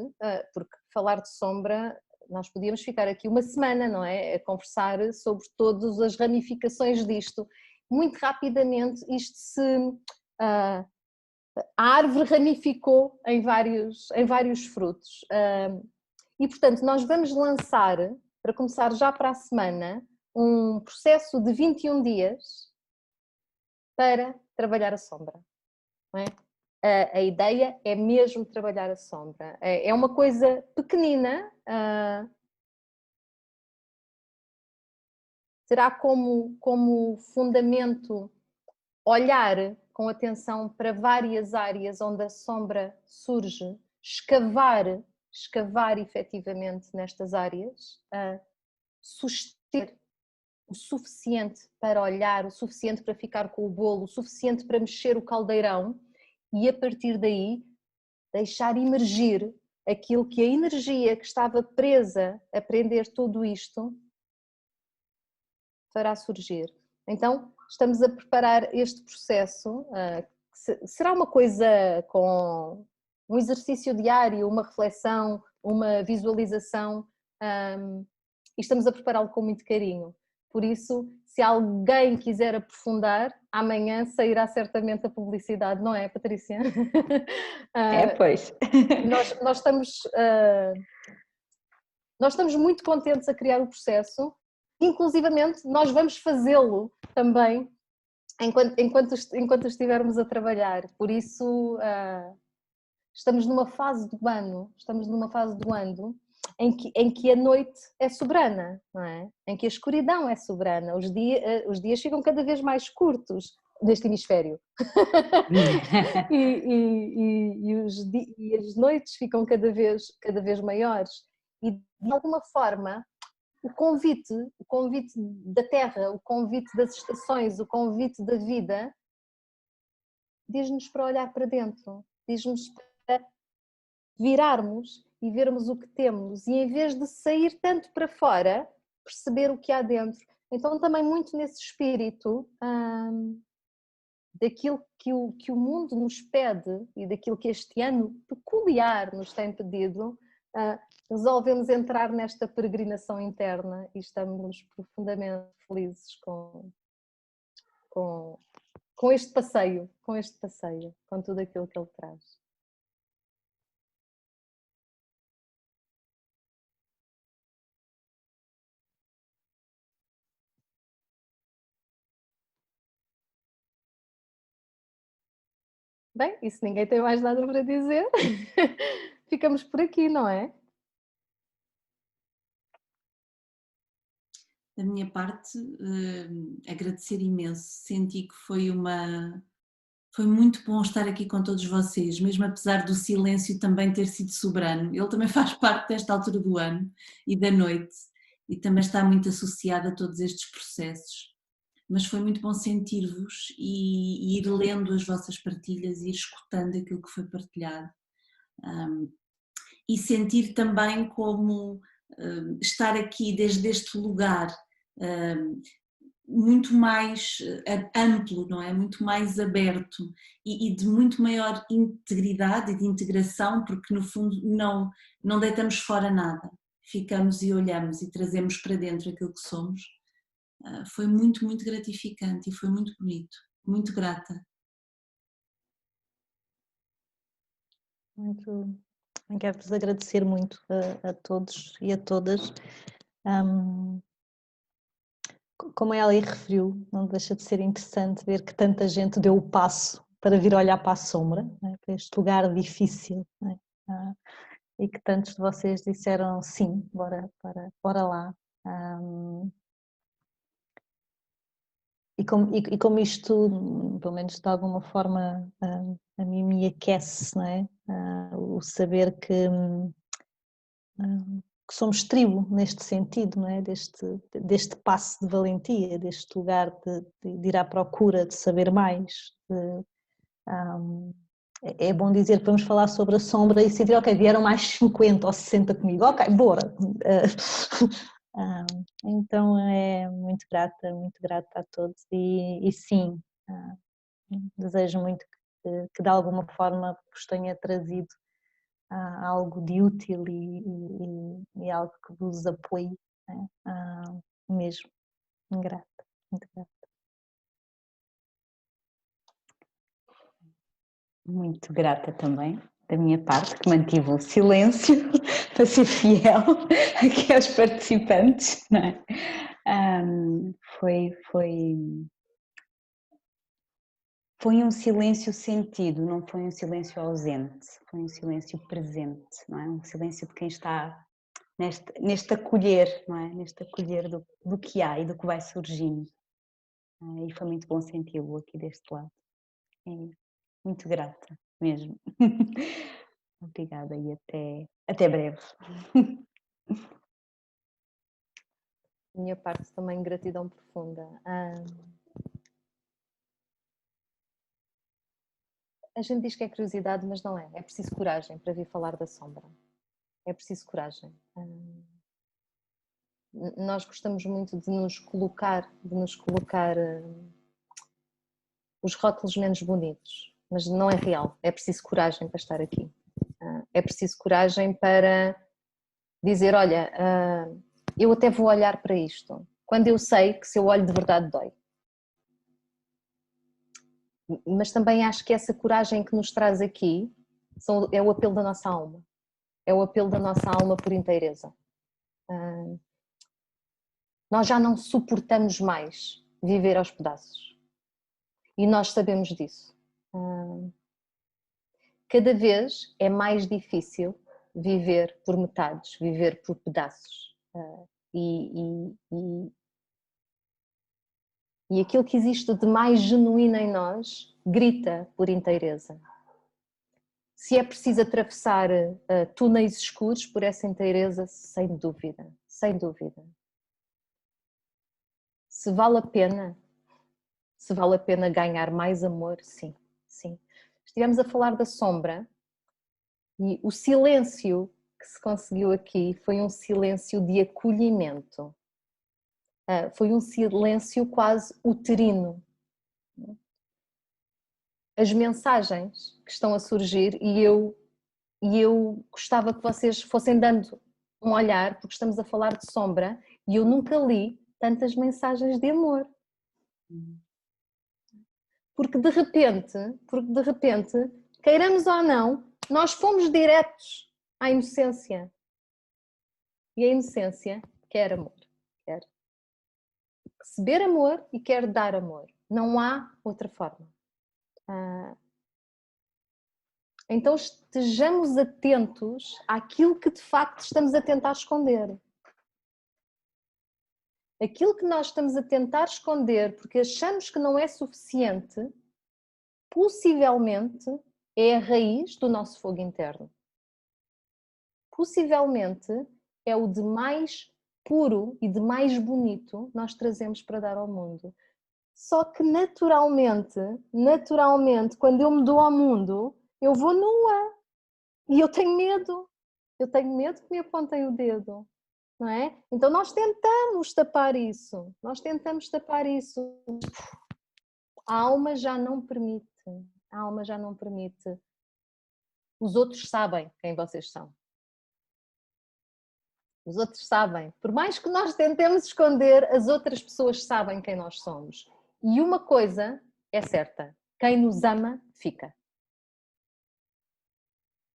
porque falar de sombra, nós podíamos ficar aqui uma semana, não é? A conversar sobre todas as ramificações disto. Muito rapidamente isto a árvore ramificou em vários frutos. E portanto nós vamos lançar, para começar já para a semana, um processo de 21 dias para trabalhar a sombra. Não é? A ideia é mesmo trabalhar a sombra. É uma coisa pequenina, terá como fundamento olhar com atenção para várias áreas onde a sombra surge, escavar efetivamente nestas áreas, suster o suficiente para olhar, o suficiente para ficar com o bolo, o suficiente para mexer o caldeirão e a partir daí deixar emergir aquilo que a energia que estava presa a prender tudo isto fará surgir. Então estamos a preparar este processo, que será uma coisa com um exercício diário, uma reflexão, uma visualização, e estamos a prepará-lo com muito carinho. Por isso, se alguém quiser aprofundar, amanhã sairá certamente a publicidade, não é, Patrícia? Pois. Nós estamos muito contentes a criar o processo, inclusivamente nós vamos fazê-lo também enquanto estivermos a trabalhar. Por isso, estamos numa fase do ano em que a noite é soberana, não é? Em que a escuridão é soberana, os dias ficam cada vez mais curtos neste hemisfério e as noites ficam cada vez maiores e de alguma forma o convite da Terra, o convite das estações, o convite da vida diz-nos para olhar para dentro, diz-nos para virarmos e vermos o que temos e em vez de sair tanto para fora, perceber o que há dentro. Então também muito nesse espírito daquilo que o mundo nos pede e daquilo que este ano peculiar nos tem pedido, resolvemos entrar nesta peregrinação interna e estamos profundamente felizes com este passeio, com tudo aquilo que ele traz. Bem, e se ninguém tem mais nada para dizer, ficamos por aqui, não é? Da minha parte, agradecer imenso, senti que foi muito bom estar aqui com todos vocês, mesmo apesar do silêncio também ter sido soberano. Ele também faz parte desta altura do ano e da noite e também está muito associado a todos estes processos. Mas foi muito bom sentir-vos e ir lendo as vossas partilhas, ir escutando aquilo que foi partilhado. E sentir também como estar aqui desde este lugar muito mais amplo, não é? Muito mais aberto e de muito maior integridade e de integração, porque no fundo não deitamos fora nada, ficamos e olhamos e trazemos para dentro aquilo que somos. Foi muito, muito gratificante e foi muito bonito, muito grata. Quero-vos agradecer muito a todos e a todas. Como ela aí referiu, não deixa de ser interessante ver que tanta gente deu o passo para vir olhar para a sombra, né, para este lugar difícil, né, e que tantos de vocês disseram sim, bora lá. E como isto, pelo menos de alguma forma, a mim me aquece, não é? O saber que somos tribo neste sentido, não é? Deste passo de valentia, deste lugar de ir à procura de saber mais, é bom dizer que vamos falar sobre a sombra e sentir, ok, vieram mais 50 ou 60 comigo, ok, bora! Então é muito grata a todos e sim, desejo muito que de alguma forma vos tenha trazido algo de útil e algo que vos apoie, né? Mesmo, grata, muito grata. Muito grata também, da minha parte, que mantive o silêncio para ser fiel aqui aos participantes, não é? Foi um silêncio sentido, não foi um silêncio ausente, foi um silêncio presente, não é? Um silêncio de quem está neste acolher, não é? Neste acolher do que há e do que vai surgindo. E foi muito bom senti-lo aqui deste lado. Muito grata mesmo. Obrigada e até breve. Minha parte também, gratidão profunda. A gente diz que é curiosidade, mas não é. É preciso coragem para vir falar da sombra. É preciso coragem. Nós gostamos muito de nos colocar os rótulos menos bonitos, mas não é real. É preciso coragem para estar aqui. É preciso coragem para dizer, olha, eu até vou olhar para isto, quando eu sei que se eu olho de verdade dói. Mas também acho que essa coragem que nos traz aqui é o apelo da nossa alma. É o apelo da nossa alma por inteireza. Nós já não suportamos mais viver aos pedaços. E nós sabemos disso. Cada vez é mais difícil viver por metades, viver por pedaços. E aquilo que existe de mais genuíno em nós grita por inteireza. Se é preciso atravessar túneis escuros por essa inteireza, sem dúvida, sem dúvida. Se vale a pena ganhar mais amor, sim, sim. Estivemos a falar da sombra e o silêncio que se conseguiu aqui foi um silêncio de acolhimento. Foi um silêncio quase uterino. As mensagens que estão a surgir e eu gostava que vocês fossem dando um olhar, porque estamos a falar de sombra e eu nunca li tantas mensagens de amor. Porque de repente, queiramos ou não, nós fomos diretos à inocência. E a inocência quer amor, quer receber amor e quer dar amor. Não há outra forma. Então estejamos atentos àquilo que de facto estamos a tentar esconder. Aquilo que nós estamos a tentar esconder porque achamos que não é suficiente, possivelmente é a raiz do nosso fogo interno. Possivelmente é o de mais puro e de mais bonito nós trazemos para dar ao mundo. Só que naturalmente, quando eu me dou ao mundo, eu vou nua. E eu tenho medo. Eu tenho medo que me apontem o dedo. Não é? Então nós tentamos tapar isso. A alma já não permite. Os outros sabem quem vocês são. Os outros sabem. Por mais que nós tentemos esconder, as outras pessoas sabem quem nós somos. E uma coisa é certa: quem nos ama, fica.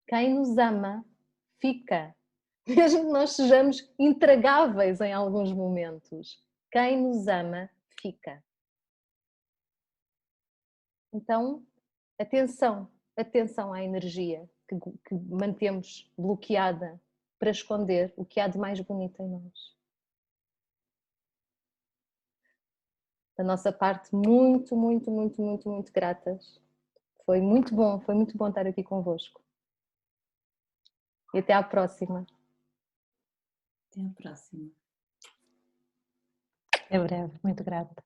Quem nos ama, fica. Mesmo que nós sejamos intragáveis em alguns momentos. Quem nos ama, fica. Então, atenção à energia que mantemos bloqueada para esconder o que há de mais bonito em nós. Da nossa parte, muito gratas. Foi muito bom estar aqui convosco. E até à próxima. Até à próxima. Até breve, muito grata.